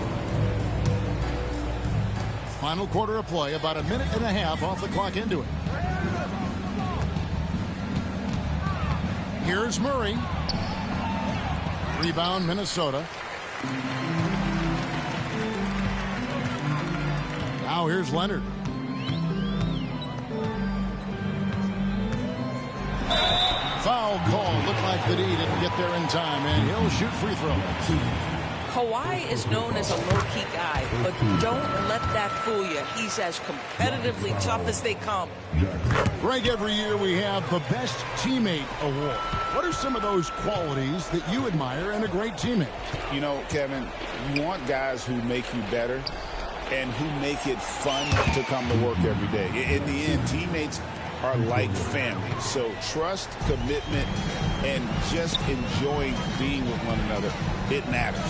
Final quarter of play, about a minute and a half off the clock into it. Here's Murray. Rebound, Minnesota. Now here's Leonard. Foul call. Looked like the D didn't get there in time, and he'll shoot free throws. Kawhi is known as a low-key guy, but don't let that fool you. He's as competitively tough as they come. Greg, every year we have the Best Teammate Award. What are some of those qualities that you admire in a great teammate? You know, Kevin, you want guys who make you better and who make it fun to come to work every day. In the end, teammates are like family. So trust, commitment, and just enjoying being with one another, it matters.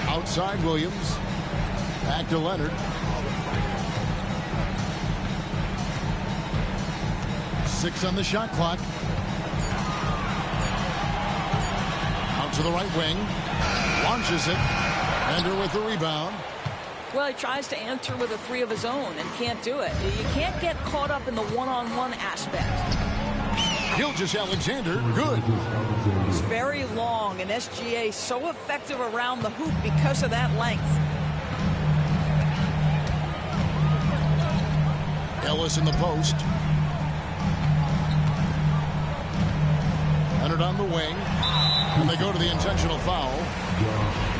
Outside Williams. Back to Leonard. Six on the shot clock. Out to the right wing. Launches it. Bender with the rebound. Well, he tries to answer with a three of his own and can't do it. You can't get caught up in the one-on-one aspect. Gilgeous-Alexander, good. It's very long, and SGA so effective around the hoop because of that length. Ellis in the post. Leonard on the wing. And they go to the intentional foul.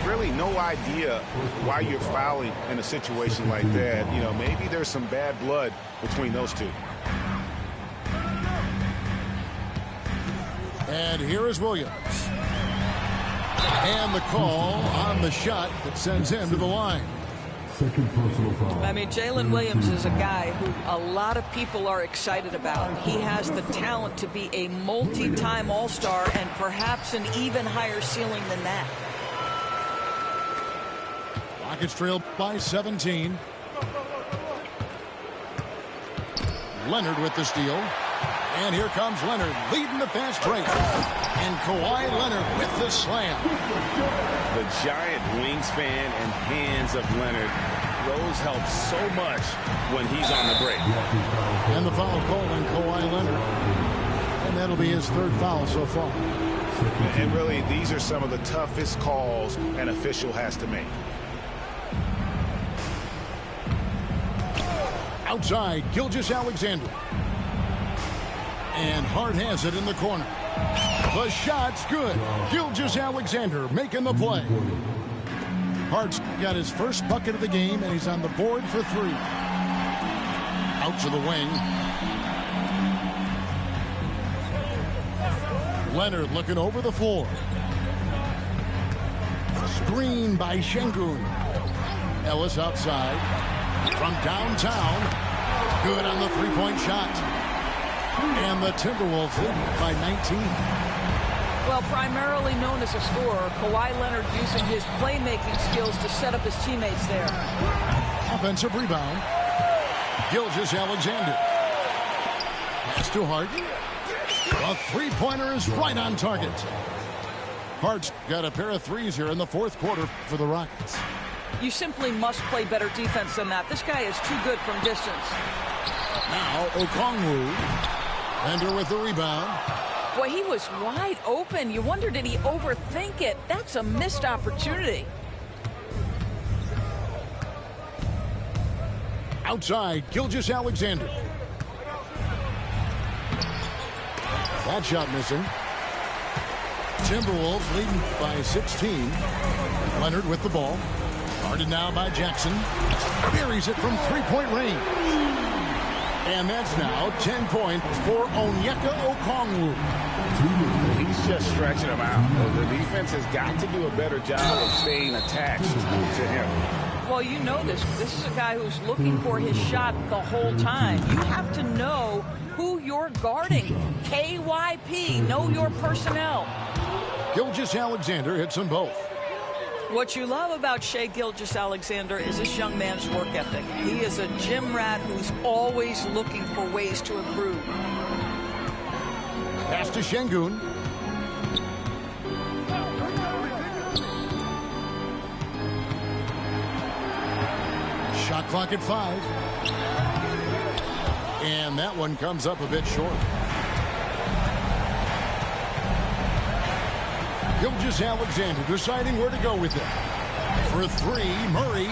Really no idea why you're fouling in a situation like that. You know, maybe there's some bad blood between those two. And here is Williams. And the call on the shot that sends him to the line. Second personal foul. I mean, Jalen Williams is a guy who a lot of people are excited about. He has the talent to be a multi-time All-Star and perhaps an even higher ceiling than that. Rockets trail by 17. Leonard with the steal. And here comes Leonard leading the fast break. And Kawhi Leonard with the slam. The giant wingspan and hands of Leonard, those help so much when he's on the break. And the foul call on Kawhi Leonard. And that'll be his third foul so far. And really, these are some of the toughest calls an official has to make. Outside, Gilgeous-Alexander. And Hart has it in the corner. The shot's good. Gilgeous-Alexander making the play. Hart's got his first bucket of the game, and he's on the board for three. Out to the wing. Leonard looking over the floor. Screen by Şengün. Ellis outside. From downtown. Good on the three-point shot. And the Timberwolves lead by 19. Well, primarily known as a scorer, Kawhi Leonard using his playmaking skills to set up his teammates there. Offensive rebound. Gilgeous-Alexander. Pass to Hart. A three-pointer is right on target. Hart's got a pair of threes here in the fourth quarter for the Rockets. You simply must play better defense than that. This guy is too good from distance. Now Okongwu. Bender with the rebound. Boy, he was wide open. You wonder, did he overthink it? That's a missed opportunity. Outside, Gilgeous-Alexander. That shot missing. Timberwolves leading by 16. Leonard with the ball. Guarded now by Jackson. Buries it from three-point range. And that's now 10 points for Onyeka Okongwu. He's just stretching him out. The defense has got to do a better job of staying attached to him. Well, you know this. This is a guy who's looking for his shot the whole time. You have to know who you're guarding. KYP, know your personnel. Gilgeous-Alexander hits them both. What you love about Shai Gilgeous-Alexander is this young man's work ethic. He is a gym rat who's always looking for ways to improve. Pass to Şengün. Shot clock at 5. And that one comes up a bit short. Gilgeous-Alexander deciding where to go with it. For three, Murray.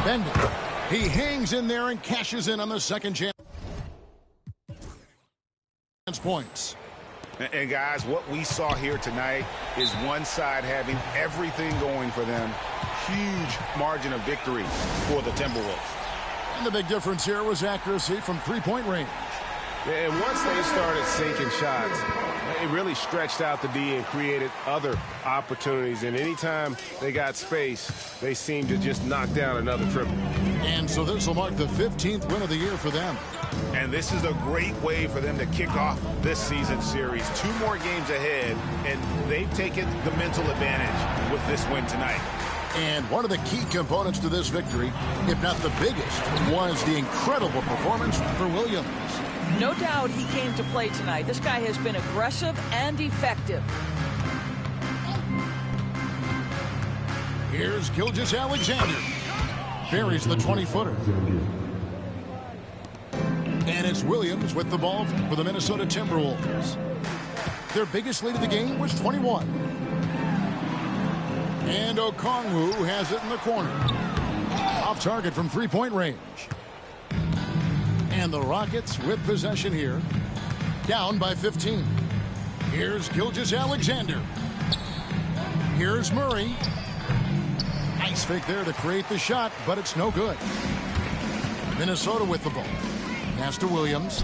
Bender. He hangs in there and cashes in on the second chance points. And guys, what we saw here tonight is one side having everything going for them. Huge margin of victory for the Timberwolves. And the big difference here was accuracy from three-point range. And once they started sinking shots, it really stretched out the D and created other opportunities. And anytime they got space, they seemed to just knock down another triple. And so this will mark the 15th win of the year for them. And this is a great way for them to kick off this season series. 2 more games ahead, and they've taken the mental advantage with this win tonight. And one of the key components to this victory, if not the biggest, was the incredible performance for Williams. No doubt he came to play tonight. This guy has been aggressive and effective. Here's Gilgeous-Alexander. buries the 20-footer. And it's Williams with the ball for the Minnesota Timberwolves. Their biggest lead of the game was 21. And Okongwu has it in the corner. Off target from three-point range. And the Rockets with possession here. Down by 15. Here's Gilgeous-Alexander. Here's Murray. Nice fake there to create the shot, but it's no good. Minnesota with the ball. Pass to Williams.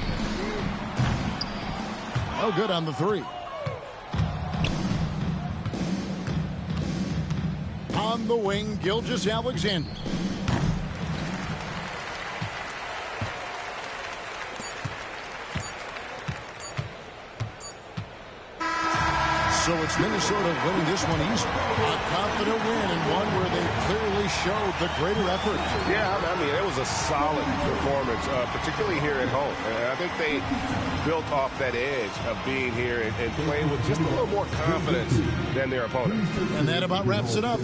No good on the three. On the wing, Gilgeous-Alexander. So it's Minnesota winning this one easily. A confident win and one where they clearly showed the greater effort. Yeah, I mean, it was a solid performance, particularly here at home. And I think they built off that edge of being here and playing with just a little more confidence than their opponent. And that about wraps it up.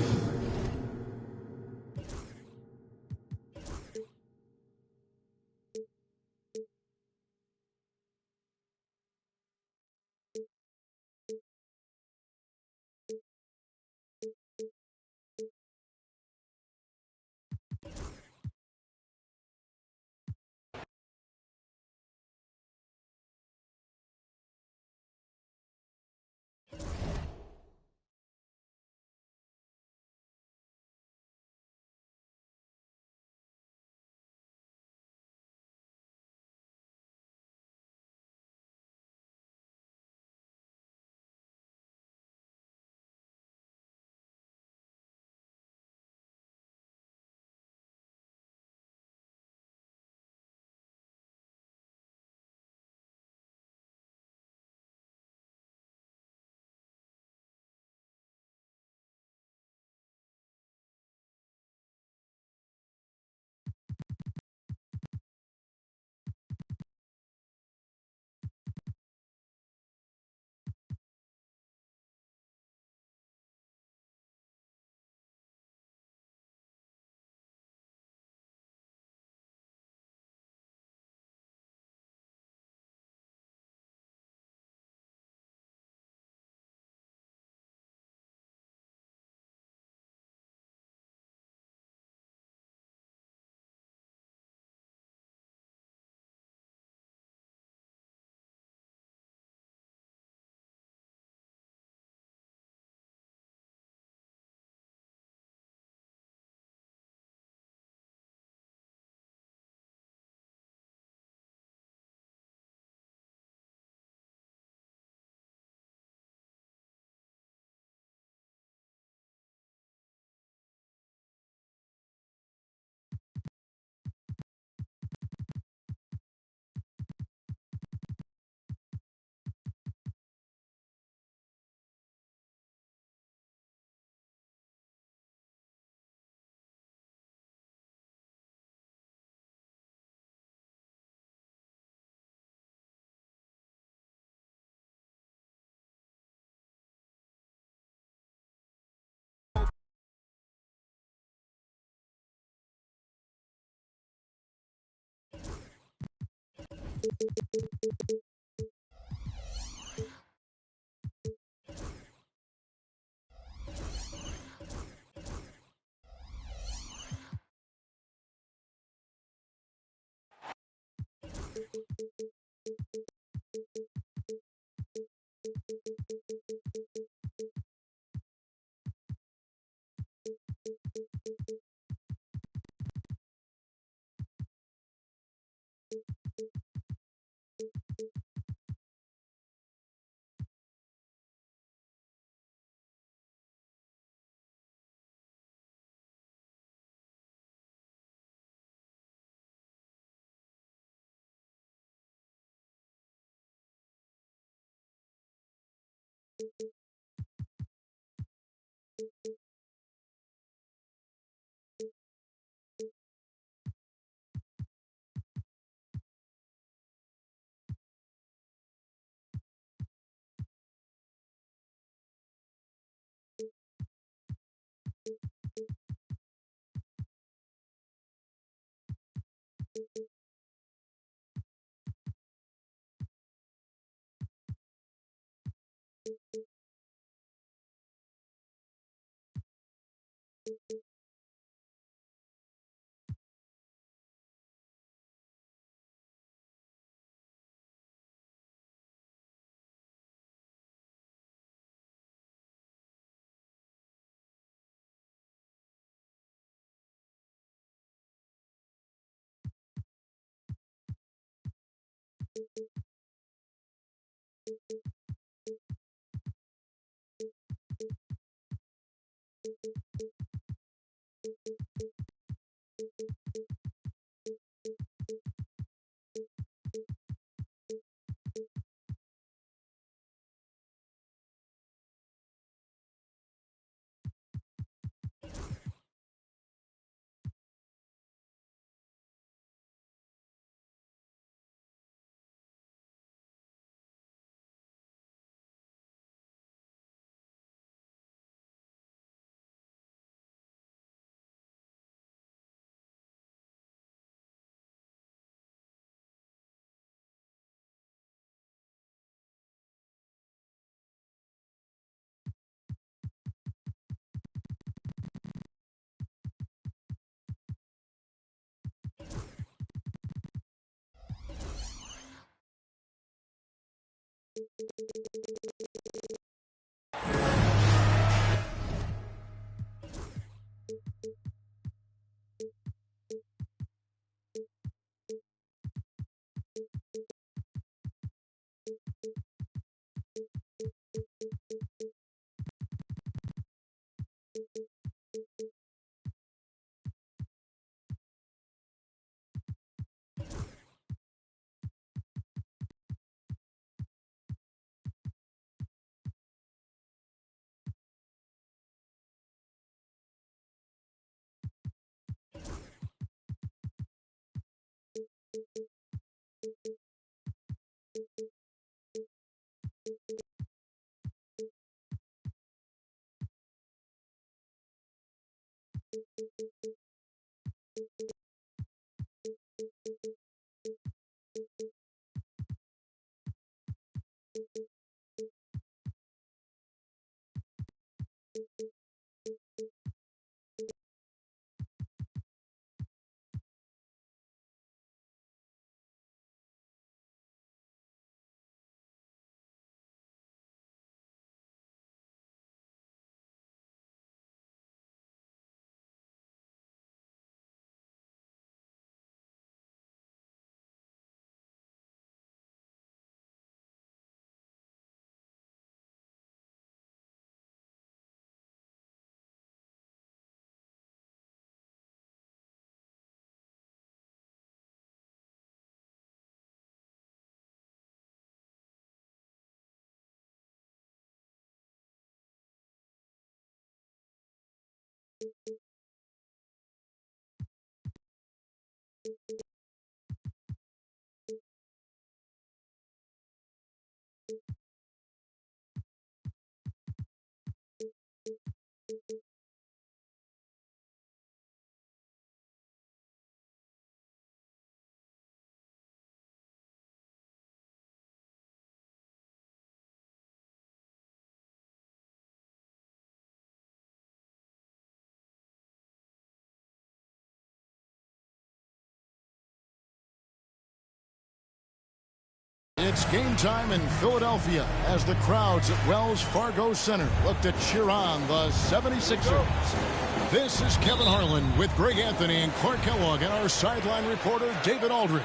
It's game time in Philadelphia as the crowds at Wells Fargo Center look to cheer on the 76ers. This is Kevin Harlan with Greg Anthony and Clark Kellogg and our sideline reporter David Aldridge.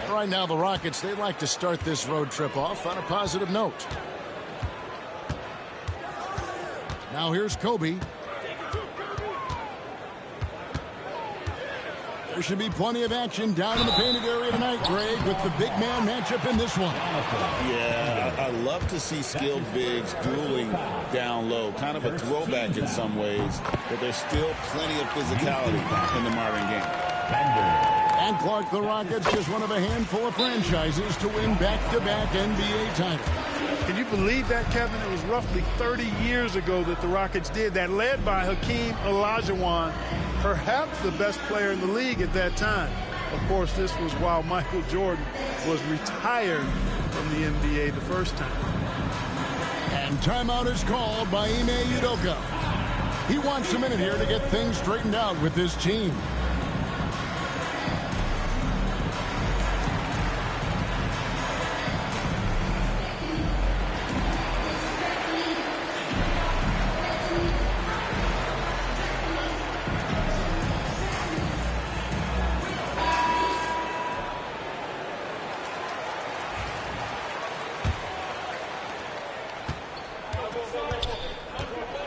And right now the Rockets, they like to start this road trip off on a positive note. Now here's Kobe. There should be plenty of action down in the painted area tonight, Greg, with the big man matchup in this one. Yeah, I love to see skilled bigs dueling down low. Kind of a throwback in some ways, but there's still plenty of physicality in the modern game. And Clark, the Rockets, just one of a handful of franchises to win back-to-back NBA titles. Can you believe that, Kevin? It was roughly 30 years ago that the Rockets did that, led by Hakeem Olajuwon, perhaps the best player in the league at that time. Of course, this was while Michael Jordan was retired from the NBA the first time. And timeout is called by Ime Udoka. He wants a minute here to get things straightened out with his team.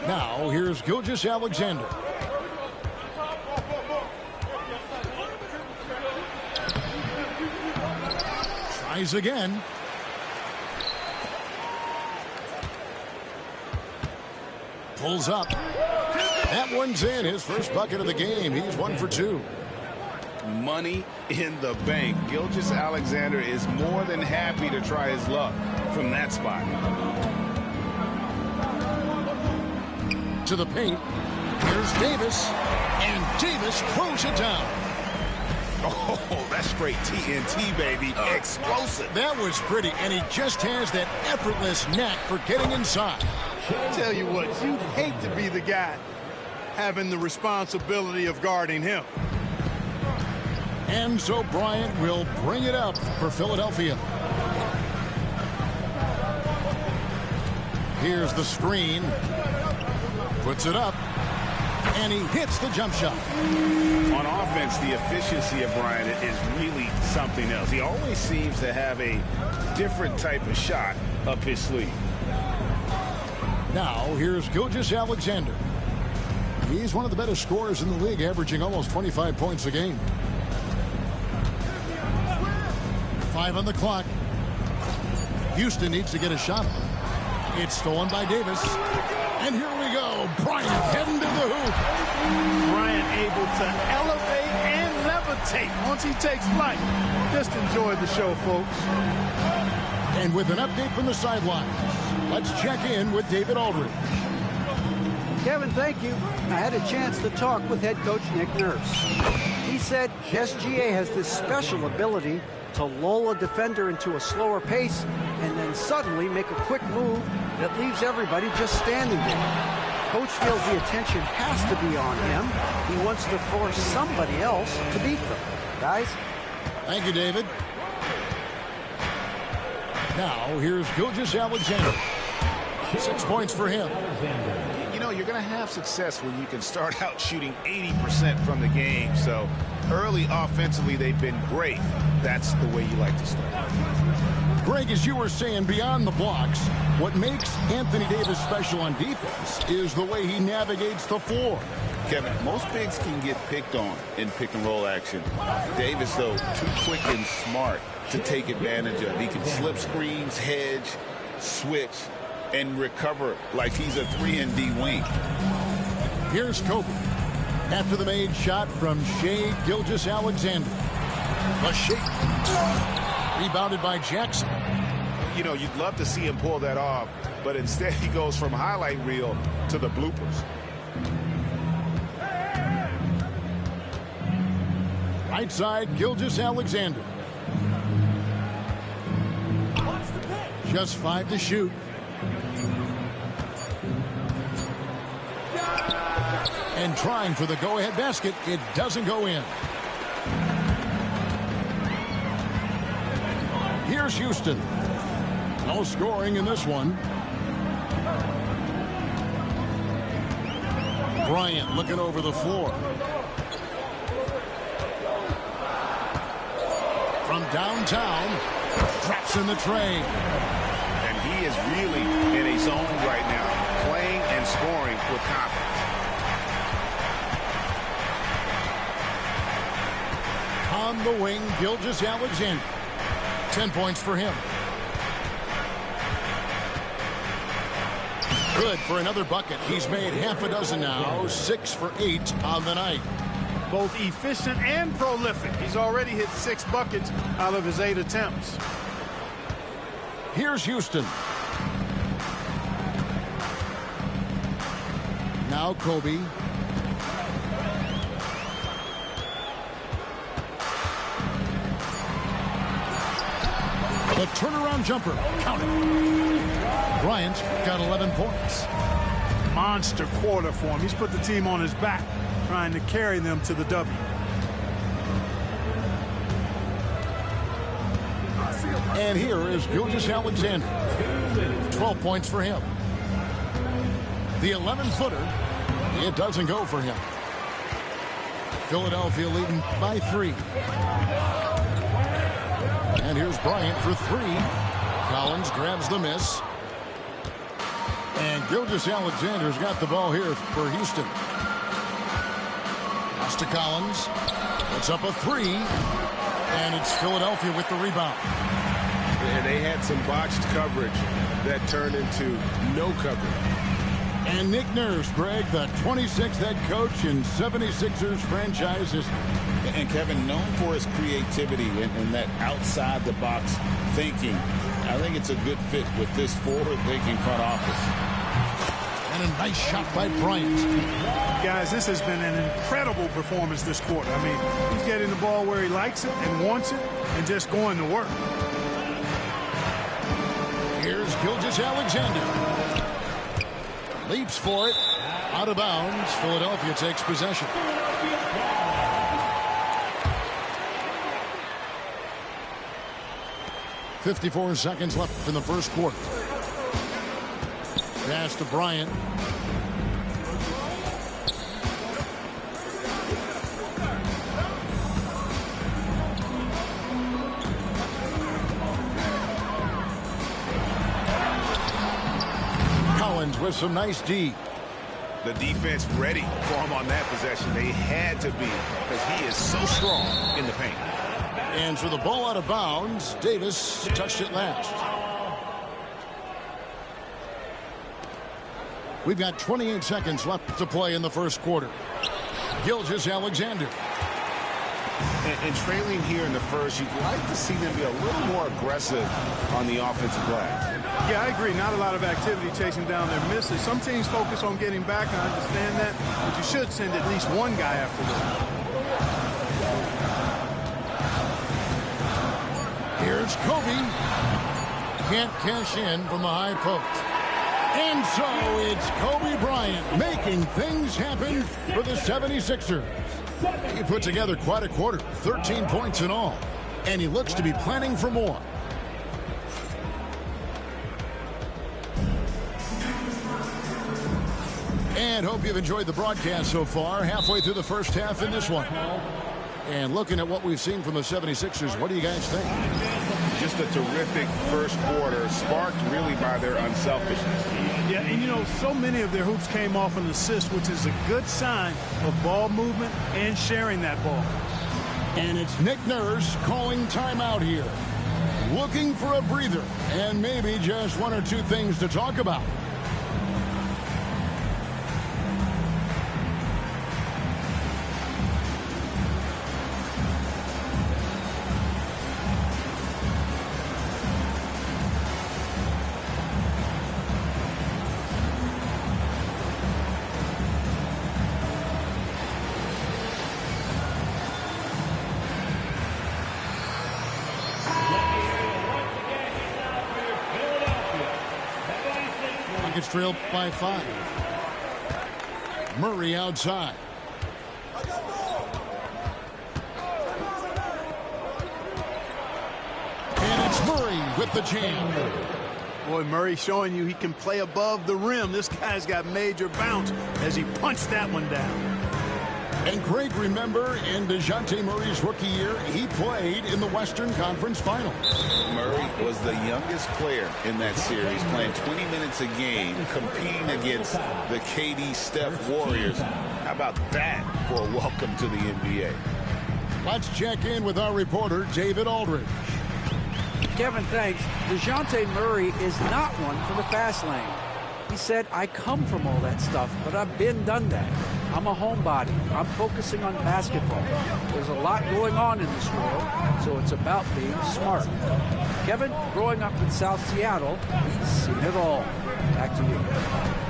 Now, here's Gilgeous-Alexander. Tries again. Pulls up. That one's in. His first bucket of the game. He's 1 for 2. Money in the bank. Gilgeous-Alexander is more than happy to try his luck from that spot. To the paint. Here's Davis. And Davis throws it down. Oh, that's straight TNT, baby. Explosive. That was pretty, and he just has that effortless knack for getting inside. I tell you what, you'd hate to be the guy having the responsibility of guarding him. And so Bryant will bring it up for Philadelphia. Here's the screen. Puts it up. And he hits the jump shot. On offense, the efficiency of Bryant is really something else. He always seems to have a different type of shot up his sleeve. Now, here's Gilgeous-Alexander. He's one of the better scorers in the league, averaging almost 25 points a game. 5 on the clock. Houston needs to get a shot. It's stolen by Davis. And here we go. Bryant heading to the hoop. Bryant able to elevate and levitate once he takes flight. Just enjoy the show, folks. And with an update from the sidelines, let's check in with David Aldridge. Kevin, thank you. I had a chance to talk with head coach Nick Nurse. He said SGA has this special ability to lull a defender into a slower pace and then suddenly make a quick move that leaves everybody just standing there. Coach feels the attention has to be on him. He wants to force somebody else to beat them. Guys? Thank you, David. Now, here's Gilgeous-Alexander. 6 points for him. You know, you're going to have success when you can start out shooting 80% from the game. So early offensively, they've been great. That's the way you like to start. Greg, as you were saying, beyond the blocks, what makes Anthony Davis special on defense is the way he navigates the floor. Kevin, most bigs can get picked on in pick-and-roll action. Davis, though, too quick and smart to take advantage of. He can slip screens, hedge, switch, and recover like he's a 3-and-D wing. Here's Kobe. After the made shot from Shai Gilgeous-Alexander. The shake. Rebounded by Jackson. You know, you'd love to see him pull that off, but instead he goes from highlight reel to the bloopers. Right side, Gilgeous-Alexander. Just 5 to shoot. And trying for the go-ahead basket. It doesn't go in. Here's Houston. No scoring in this one. Bryant looking over the floor. From downtown, drops in the tray. And he is really in a zone right now, playing and scoring with confidence. On the wing, Gilgeous-Alexander. 10 points for him. Good for another bucket. He's made half a dozen now. 6 for 8 on the night. Both efficient and prolific. He's already hit 6 buckets out of his 8 attempts. Here's Houston. Now Kobe. The turnaround jumper. Count it. Bryant got 11 points. Monster quarter for him. He's put the team on his back, trying to carry them to the W. And here is Gilgeous-Alexander. 12 points for him. The 11-footer, it doesn't go for him. Philadelphia leading by 3. And here's Bryant for 3. Collins grabs the miss. And Gilgeous-Alexander's got the ball here for Houston. Pass to Collins. Puts up a 3. And it's Philadelphia with the rebound. And they had some botched coverage that turned into no coverage. And Nick Nurse, Greg, the 26th head coach in 76ers franchise history. And Kevin, known for his creativity and that outside-the-box thinking, I think it's a good fit with this forward-thinking front office. And a nice shot by Bryant. Guys, this has been an incredible performance this quarter. I mean, he's getting the ball where he likes it and wants it and just going to work. Here's Gilgeous-Alexander. Leaps for it. Out of bounds. Philadelphia takes possession. .54 seconds left in the first quarter. Pass to Bryant. Collins with some nice D. The defense ready for him on that possession. They had to be, because he is so strong in the paint. And so the ball out of bounds. Davis touched it last. We've got 28 seconds left to play in the first quarter. Gilgeous-Alexander. And trailing here in the first, you'd like to see them be a little more aggressive on the offensive glass. Yeah, I agree. Not a lot of activity chasing down their misses. Some teams focus on getting back. I understand that. But you should send at least one guy after them. Here's Kobe. Can't cash in from the high post. And so it's Kobe Bryant making things happen for the 76ers. He put together quite a quarter, 13 points in all. And he looks to be planning for more. And hope you've enjoyed the broadcast so far. Halfway through the first half in this one. And looking at what we've seen from the 76ers, what do you guys think? Just a terrific first quarter, sparked really by their unselfishness. Yeah, and you know, so many of their hoops came off an assist, which is a good sign of ball movement and sharing that ball. And it's Nick Nurse calling timeout here. Looking for a breather and maybe just one or two things to talk about. Trailed by 5. Murray outside. And it's Murray with the jam. Boy, Murray showing you he can play above the rim. This guy's got major bounce as he punched that one down. And Greg, remember, in DeJounte Murray's rookie year, he played in the Western Conference Finals. Murray was the youngest player in that series, playing 20 minutes a game, competing against the KD Steph Warriors. How about that for a welcome to the NBA? Let's check in with our reporter, David Aldridge. Kevin, thanks. DeJounte Murray is not one for the fast lane. He said, I come from all that stuff, but I've done that. I'm a homebody. I'm focusing on basketball. There's a lot going on in this world, so it's about being smart. Kevin, growing up in South Seattle, he's seen it all. Back to you.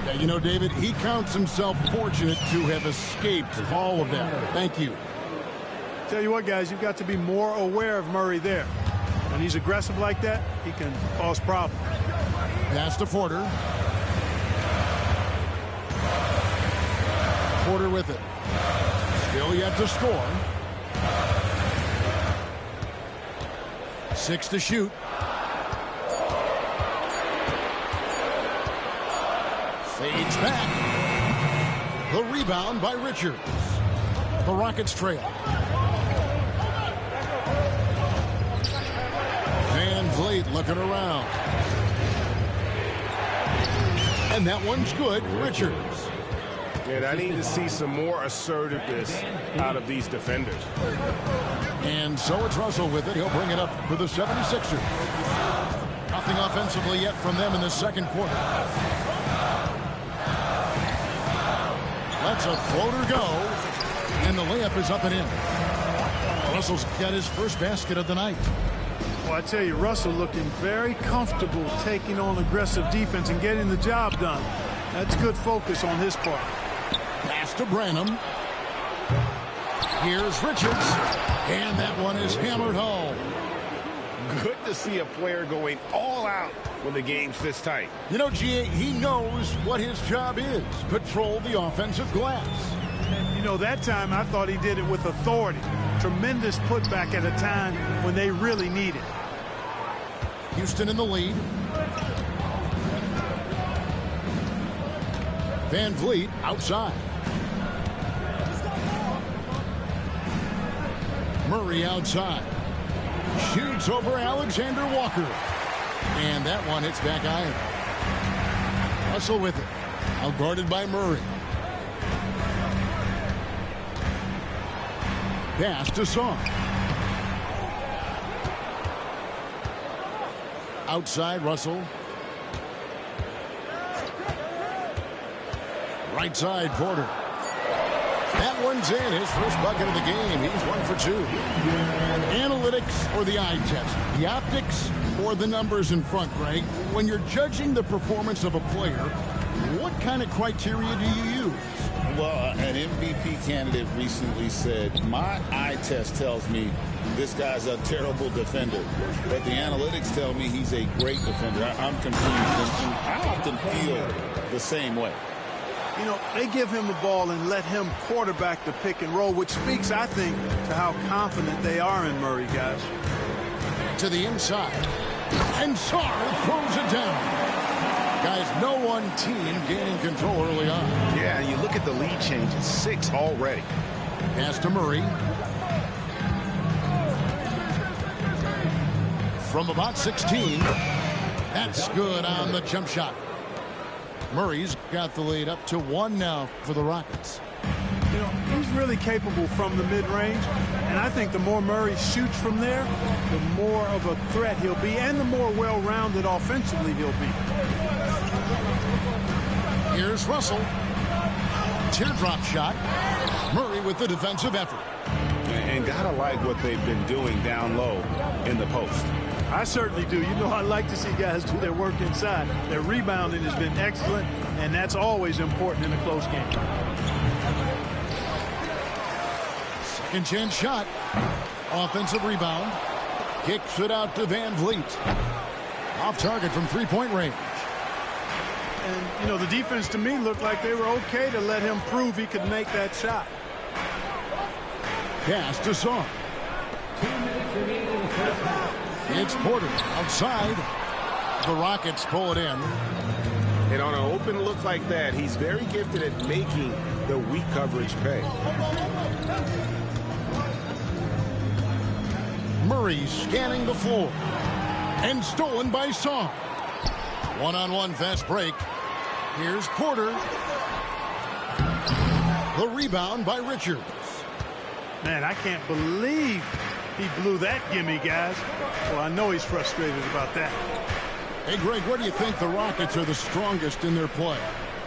Yeah, you know, David, he counts himself fortunate to have escaped all of that. Thank you. Tell you what, guys, you've got to be more aware of Murray there. When he's aggressive like that, he can cause problems. Pass to Porter. Porter with it. Still yet to score. 6 to shoot. Fades back. The rebound by Richards. The Rockets trail. Van Vliet looking around. And that one's good. Richards. And I need to see some more assertiveness out of these defenders. And so it's Russell with it. He'll bring it up for the 76ers. Nothing offensively yet from them in the second quarter. Lets a floater go. And the layup is up and in. Russell's got his first basket of the night. Well, I tell you, Russell looking very comfortable taking on aggressive defense and getting the job done. That's good focus on his part. Pass to Branham. Here's Richards. And that one is hammered home. Good to see a player going all out when the game's this tight. You know, G.A., he knows what his job is. Patrol the offensive glass. You know, that time I thought he did it with authority. Tremendous putback at a time when they really need it. Houston in the lead. Van Vliet outside. Murray outside. Shoots over Alexander Walker. And that one hits back iron. Russell with it. Out guarded by Murray. Pass to Song. Outside Russell. Right side Porter. That one's in. His first bucket of the game. He's 1 for 2. Analytics or the eye test? The optics or the numbers in front, Greg? When you're judging the performance of a player, what kind of criteria do you use? Well, an MVP candidate recently said, my eye test tells me this guy's a terrible defender, but the analytics tell me he's a great defender. I'm confused, and I often feel the same way. You know, they give him the ball and let him quarterback the pick and roll, which speaks, I think, to how confident they are in Murray, guys. To the inside. And Sarr throws it down. Guys, no one team gaining control early on. Yeah, you look at the lead change. It's 6 already. Pass to Murray. From about 16. That's good on the jump shot. Murray's got the lead up to 1 now for the Rockets. You know, he's really capable from the mid-range, and I think the more Murray shoots from there, the more of a threat he'll be, and the more well-rounded offensively he'll be. Here's Russell. Teardrop shot. Murray with the defensive effort. And gotta like what they've been doing down low in the post. I certainly do. You know, I like to see guys do their work inside. Their rebounding has been excellent, and that's always important in a close game. Second chance shot. Offensive rebound. Kicks it out to Van Vliet. Off target from three-point range. And, you know, the defense to me looked like they were okay to let him prove he could make that shot. Pass to Song. It's Porter outside. The Rockets pull it in. And on an open look like that, he's very gifted at making the weak coverage pay. Murray scanning the floor. And stolen by Song. One-on-one fast break. Here's Porter. The rebound by Richards. Man, I can't believe he blew that gimme, guys. Well, I know he's frustrated about that. Hey, Greg, where do you think the Rockets are the strongest in their play?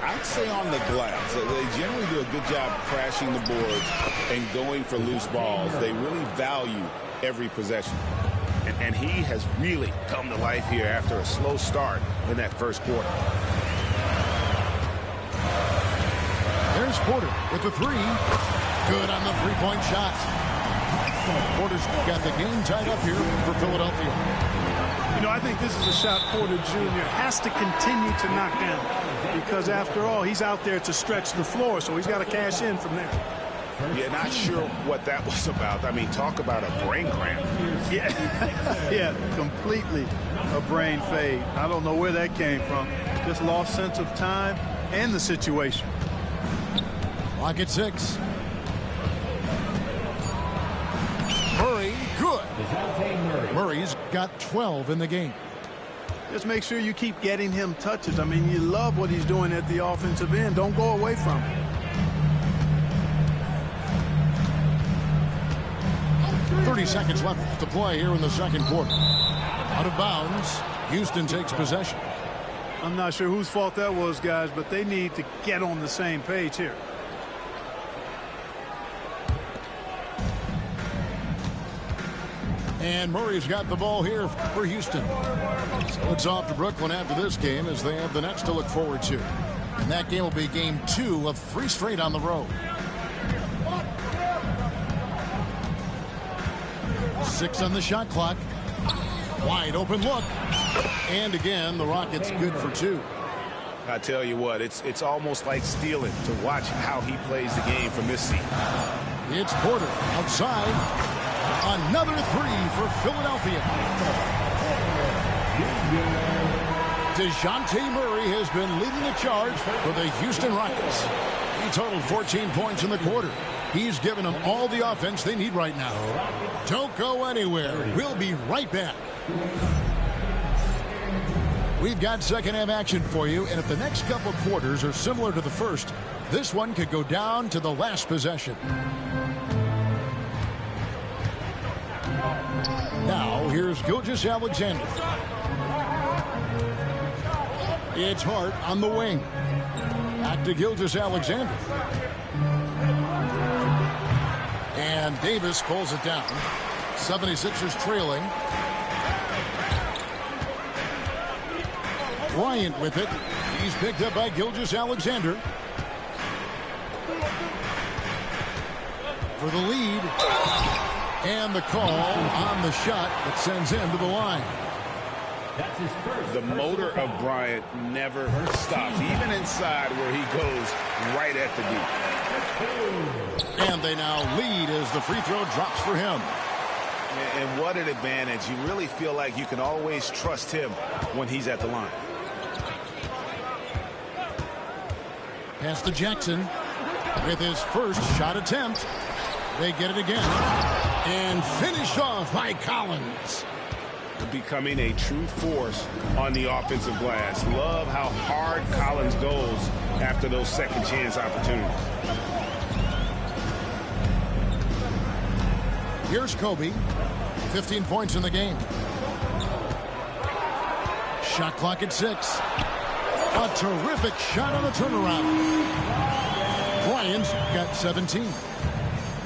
I'd say on the glass. They generally do a good job crashing the boards and going for loose balls. They really value every possession. And he has really come to life here after a slow start in that first quarter. There's Porter with the three. Good on the three-point shot. Porter's got the game tied up here for Philadelphia. You know, I think this is a shot Porter Jr. has to continue to knock down because, after all, he's out there to stretch the floor, so he's got to cash in from there. Yeah, not sure what that was about. I mean, talk about a brain cramp. Yeah, yeah, completely a brain fade. I don't know where that came from. Just lost sense of time and the situation. Clock at 6. Murray, good. Murray's got 12 in the game. Just make sure you keep getting him touches. I mean, you love what he's doing at the offensive end. Don't go away from him. 30 seconds left to play here in the second quarter. Out of bounds. Houston takes possession. I'm not sure whose fault that was, guys, but they need to get on the same page here. And Murray's got the ball here for Houston. So it's off to Brooklyn after this game as they have the Nets to look forward to. And that game will be game 2 of 3 straight on the road. 6 on the shot clock. Wide open look. And again, the Rockets good for 2. I tell you what, it's almost like stealing to watch how he plays the game from this seat. It's Porter outside. Another 3 for Philadelphia. DeJounte Murray has been leading the charge for the Houston Rockets. He totaled 14 points in the quarter. He's given them all the offense they need right now. Don't go anywhere. We'll be right back. We've got second half action for you, and if the next couple quarters are similar to the first, this one could go down to the last possession. Now, here's Gilgeous-Alexander. It's Hart on the wing. Back to Gilgeous-Alexander. And Davis pulls it down. 76ers trailing. Bryant with it. He's picked up by Gilgeous-Alexander. For the lead. And the call on the shot that sends him to the line. The motor of Bryant never stops, even inside where he goes right at the deep. And they now lead as the free throw drops for him. And what an advantage. You really feel like you can always trust him when he's at the line. Pass to Jackson with his first shot attempt. They get it again. And finished off by Collins. Becoming a true force on the offensive glass. Love how hard Collins goes after those second chance opportunities. Here's Kobe. 15 points in the game. Shot clock at 6. A terrific shot on the turnaround. Bryant's got 17.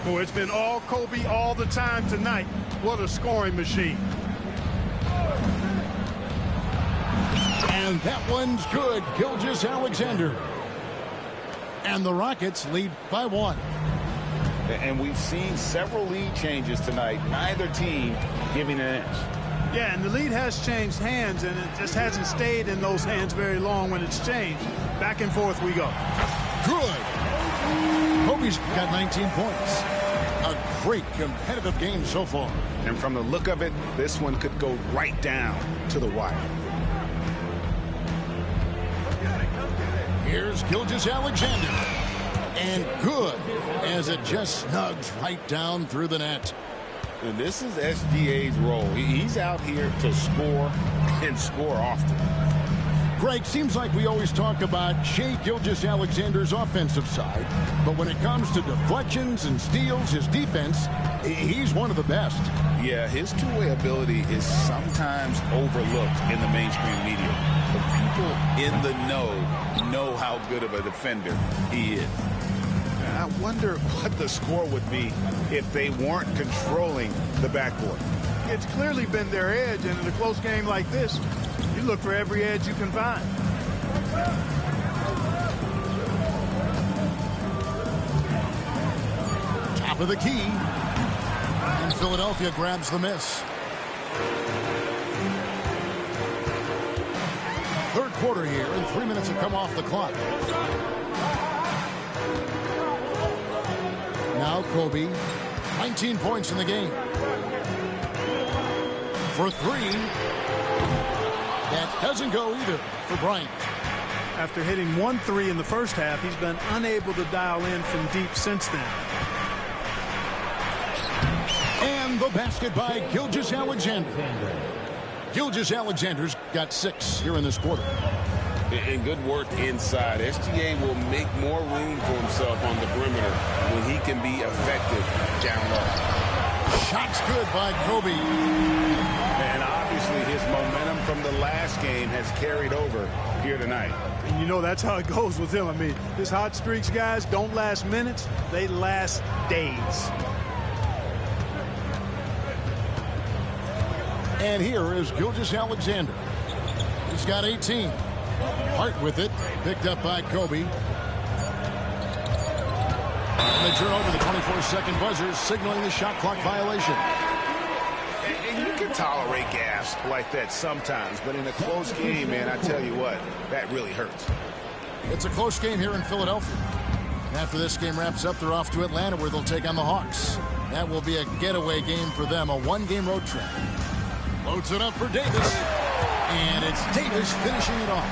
Boy, it's been all Kobe all the time tonight. What a scoring machine. And that one's good. Gilgeous-Alexander. And the Rockets lead by 1. And we've seen several lead changes tonight. Neither team giving an inch. Yeah, and the lead has changed hands, and it just hasn't stayed in those hands very long when it's changed. Back and forth we go. Good. Kobe's got 19 points. A great competitive game so far. And from the look of it, this one could go right down to the wire. Here's Gilgeous-Alexander. And good as it just snugs right down through the net. And this is SGA's role. He's out here to score and score often. Greg, seems like we always talk about Shai Gilgeous-Alexander's offensive side, but when it comes to deflections and steals, his defense, he's one of the best. Yeah, his two-way ability is sometimes overlooked in the mainstream media. But people in the know how good of a defender he is. I wonder what the score would be if they weren't controlling the backboard. It's clearly been their edge, and in a close game like this, you look for every edge you can find. Top of the key. And Philadelphia grabs the miss. Third quarter here, and 3 minutes have come off the clock. Now Kobe, 19 points in the game. For 3. That doesn't go either for Bryant. After hitting 1 3 in the first half, he's been unable to dial in from deep since then. And the basket by Gilgeous-Alexander. Gilgeous-Alexander's got 6 here in this quarter. And good work inside. SGA will make more room for himself on the perimeter when he can be effective down low. Shots good by Kobe. And obviously his momentum from the last game has carried over here tonight. And you know that's how it goes with him. I mean, his hot streaks, guys, don't last minutes. They last days. And here is Gilgeous-Alexander. He's got 18. Hart with it, picked up by Kobe. And they turn over the 24-second buzzer, signaling the shot clock violation. And you can tolerate gas like that sometimes, but in a close game, man, I tell you what, that really hurts. It's a close game here in Philadelphia. And after this game wraps up, they're off to Atlanta where they'll take on the Hawks. That will be a getaway game for them, a one-game road trip. Loads it up for Davis. And it's Davis finishing it off.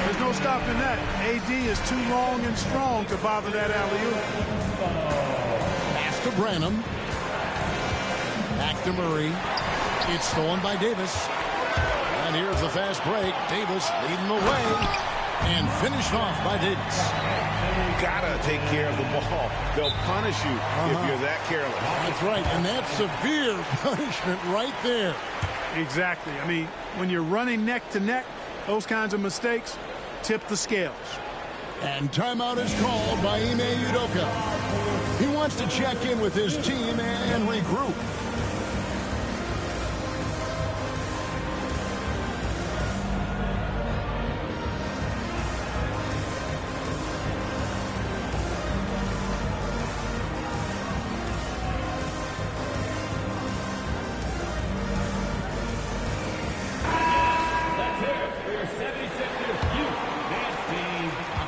There's no stopping that. AD is too long and strong to bother that alley-oop. Pass to Branham. Back to Murray. It's stolen by Davis. And here's the fast break. Davis leading the way. And finished off by Davis. Gotta take care of the ball. They'll punish you if you're that careless. That's right. And that's severe punishment right there. Exactly. I mean, when you're running neck to neck, those kinds of mistakes tip the scales. And timeout is called by Ime Udoka. He wants to check in with his team and regroup.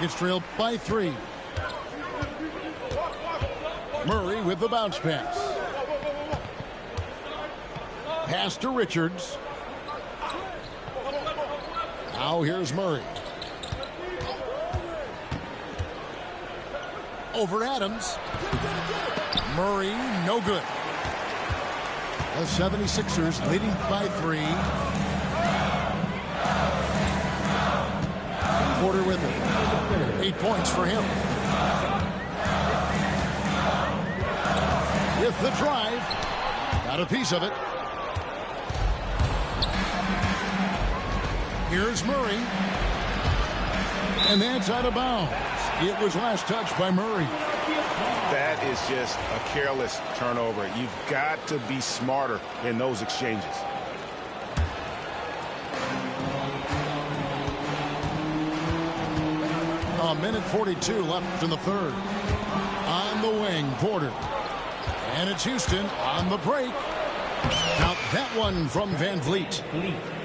Rockets trailed by 3. Murray with the bounce pass. Pass to Richards. Now here's Murray. Over Adams. Murray, no good. The 76ers leading by 3. Porter with it. 8 points for him. With the drive. Got a piece of it. Here's Murray. And that's out of bounds. It was last touched by Murray. That is just a careless turnover. You've got to be smarter in those exchanges. A minute 42 left in the third. On the wing, Porter. And it's Houston on the break. Now that one from Van Vliet.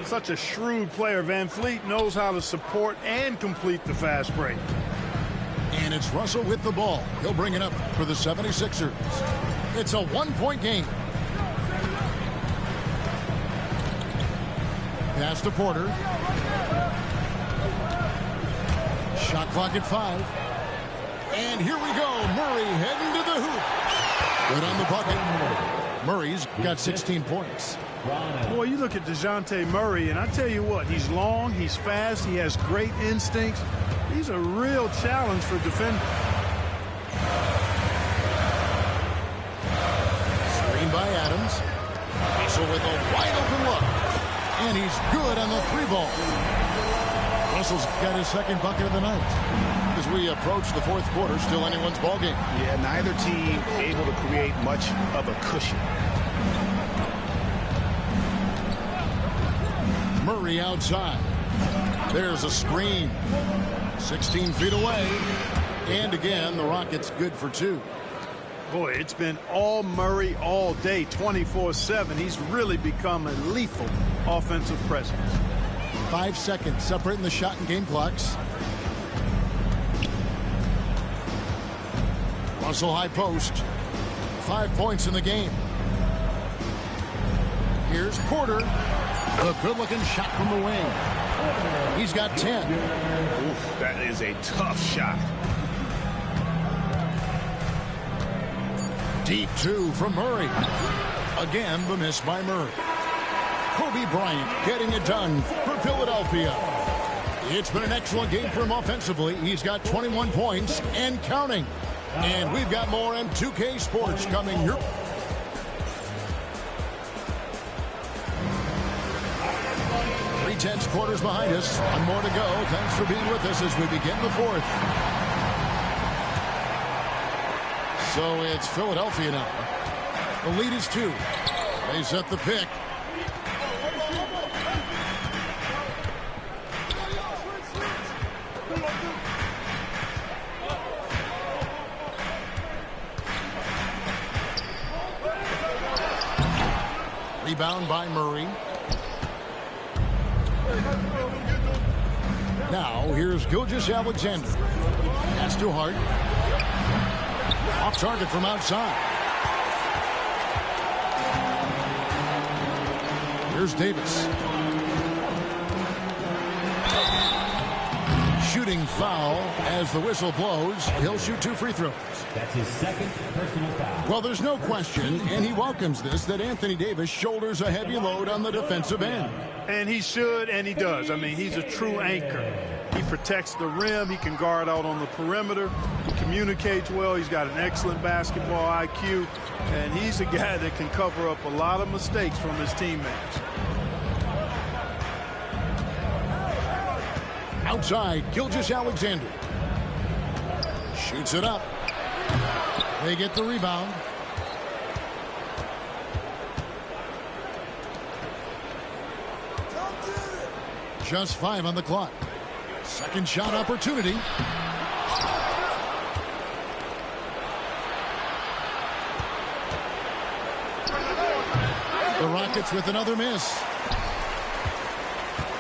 Such a shrewd player. Van Vliet knows how to support and complete the fast break. And it's Russell with the ball. He'll bring it up for the 76ers. It's a one-point game. Pass to Porter. Shot clock at 5. And here we go. Murray heading to the hoop. Good on the bucket. Murray's got 16 points. Boy, you look at DeJounte Murray, and I tell you what, he's long, he's fast, he has great instincts. He's a real challenge for defenders. Screen by Adams. Russell with a wide open look. And he's good on the 3-ball. Russell's got his second bucket of the night. As we approach the fourth quarter, still anyone's ball game. Yeah, neither team able to create much of a cushion. Murray outside. There's a screen. 16 feet away. And again, the Rockets good for 2. Boy, it's been all Murray all day, 24/7. He's really become a lethal offensive presence. 5 seconds separating the shot and game clocks. Russell high post. 5 points in the game. Here's Porter. A good-looking shot from the wing. He's got 10. Oof, that is a tough shot. Deep 2 from Murray. Again, the miss by Murray. Kobe Bryant getting it done for Philadelphia. It's been an excellent game for him offensively. He's got 21 points and counting. And we've got more on 2K Sports coming here. Three-tenths quarters behind us. One more to go. Thanks for being with us as we begin the fourth. So it's Philadelphia now. The lead is 2. They set the pick. Rebound by Murray. Now here's Gilgeous-Alexander. Pass to Hart. Off target from outside. Here's Davis. shooting foul. As the whistle blows, he'll shoot 2 free throws. That's his second personal foul. Well, there's no question, and he welcomes this, that Anthony Davis shoulders a heavy load on the defensive end. And he should, and he does. I mean, he's a true anchor. He protects the rim. He can guard out on the perimeter. He communicates well. He's got an excellent basketball IQ. And he's a guy that can cover up a lot of mistakes from his teammates. Outside, Gilgeous-Alexander. Shoots it up. They get the rebound. Just 5 on the clock. Second shot opportunity. The Rockets with another miss.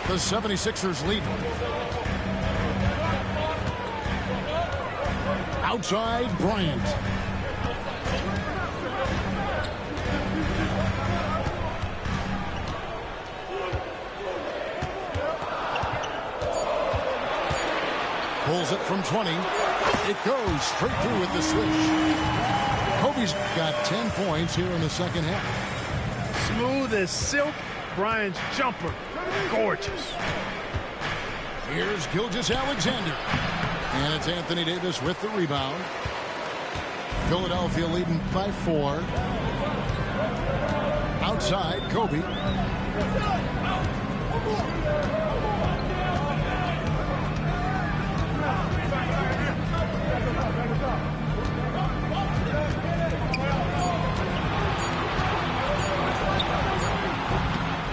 The 76ers lead. Outside, Bryant. Pulls it from 20. It goes straight through with the swish. Kobe's got 10 points here in the second half. Smooth as silk. Bryant's jumper. Gorgeous. Here's Gilgeous-Alexander. And it's Anthony Davis with the rebound. Philadelphia leading by 4. Outside, Kobe.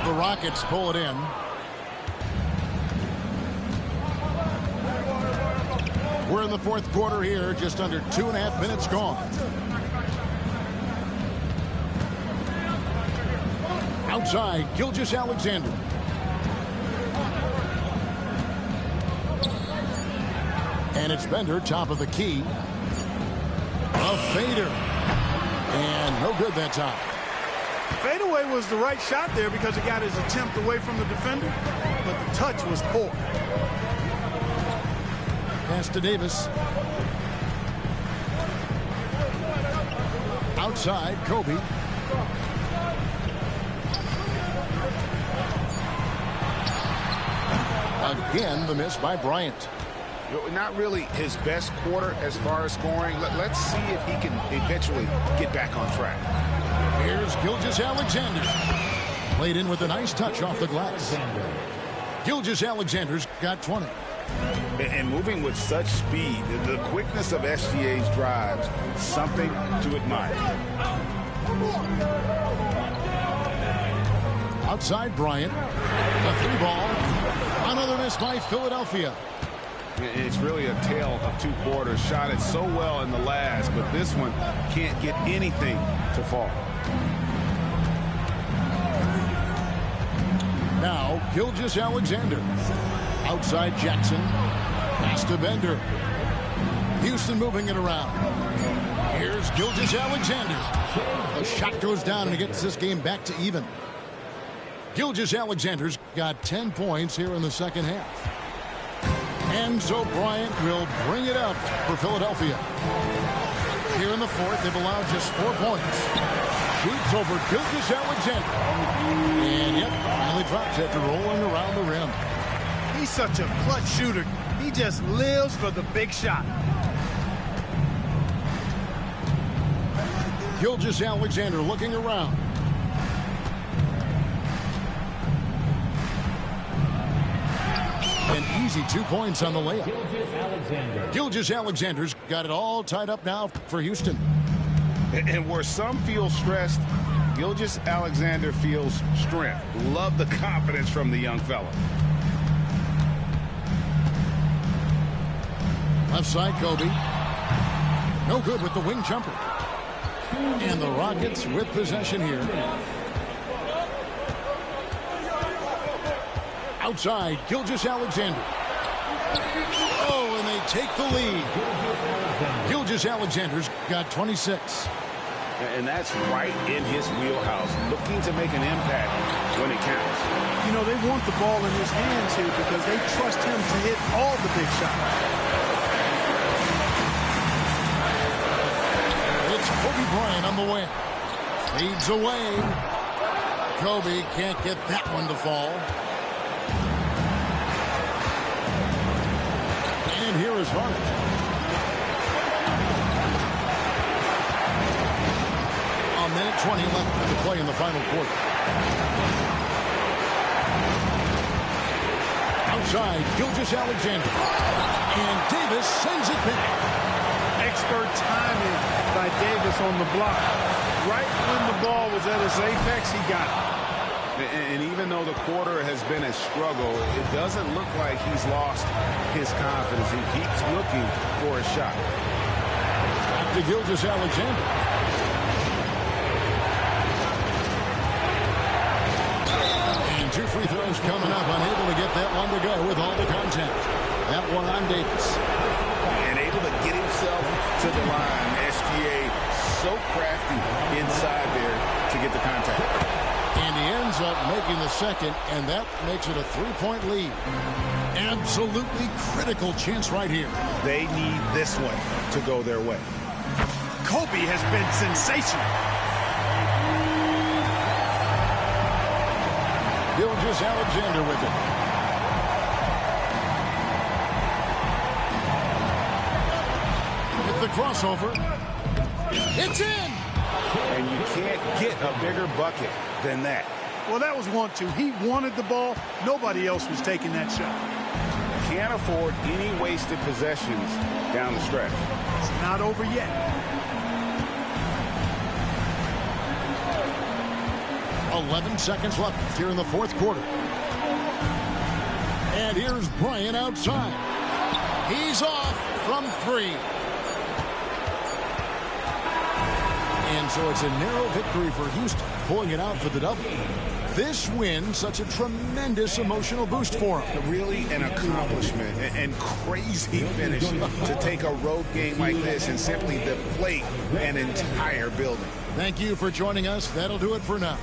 The Rockets pull it in. We're in the fourth quarter here, just under 2.5 minutes gone. Outside, Gilgeous-Alexander. And it's Bender, top of the key. A fader. And no good that time. Fadeaway was the right shot there because it got his attempt away from the defender, but the touch was poor. Pass to Davis. Outside, Kobe. Again, the miss by Bryant. Not really his best quarter as far as scoring. Let's see if he can eventually get back on track. Here's Gilgeous-Alexander. Played in with a nice touch off the glass. Gilgeous-Alexander's got 20. And moving with such speed, the quickness of SGA's drives, something to admire. Outside Bryant. A 3-ball. Another miss by Philadelphia. It's really a tale of 2 quarters. Shot it so well in the last, but this one can't get anything to fall. Now, Gilgeous-Alexander. Outside Jackson. Pass to Bender. Houston moving it around. Here's Gilgeous-Alexander. The shot goes down and it gets this game back to even. Gilgeous-Alexander's got 10 points here in the second half. And so Bryant will bring it up for Philadelphia. Here in the fourth, they've allowed just 4 points. Shoots over Gilgeous-Alexander. And yep, finally drops after rolling around the rim. He's such a clutch shooter. He just lives for the big shot. Gilgeous-Alexander looking around. An easy 2 points on the layup. Gilgeous-Alexander's got it all tied up now for Houston. And where some feel stressed, Gilgeous-Alexander feels strength. Love the confidence from the young fella. Left side, Kobe. No good with the wing jumper. And the Rockets with possession here. Outside, Gilgeous-Alexander. Oh, and they take the lead. Gilgeous-Alexander's got 26. And that's right in his wheelhouse. Looking to make an impact when it counts. You know, they want the ball in his hands here because they trust him to hit all the big shots. It's Kobe Bryant on the wing. Feeds away. Kobe can't get that one to fall. And here is Hart. A minute 20 left to play in the final quarter. Outside, Gilgeous-Alexander. And Davis sends it back. Expert timing by Davis on the block. Right when the ball was at its apex, he got it. And even though the quarter has been a struggle, it doesn't look like he's lost his confidence. He keeps looking for a shot. Back to Gilgeous-Alexander. And 2 free throws coming up. Unable to get that one to go with all the contact. That one on Davis. And able to get himself to the line. SGA so crafty inside there to get the contact. And he ends up making the second, and that makes it a 3-point lead. Absolutely critical chance right here. They need this one to go their way. Kobe has been sensational. Gilgeous-Alexander with it. With the crossover. It's in! And you can't get a bigger bucket than that. Well, that was 1-2. He wanted the ball. Nobody else was taking that shot. Can't afford any wasted possessions down the stretch. It's not over yet. 11 seconds left here in the fourth quarter. And here's Bryant outside. He's off from 3. And so it's a narrow victory for Houston, pulling it out for the double. This win, such a tremendous emotional boost for him. Really an accomplishment and crazy finish to take a road game like this and simply deflate an entire building. Thank you for joining us. That'll do it for now.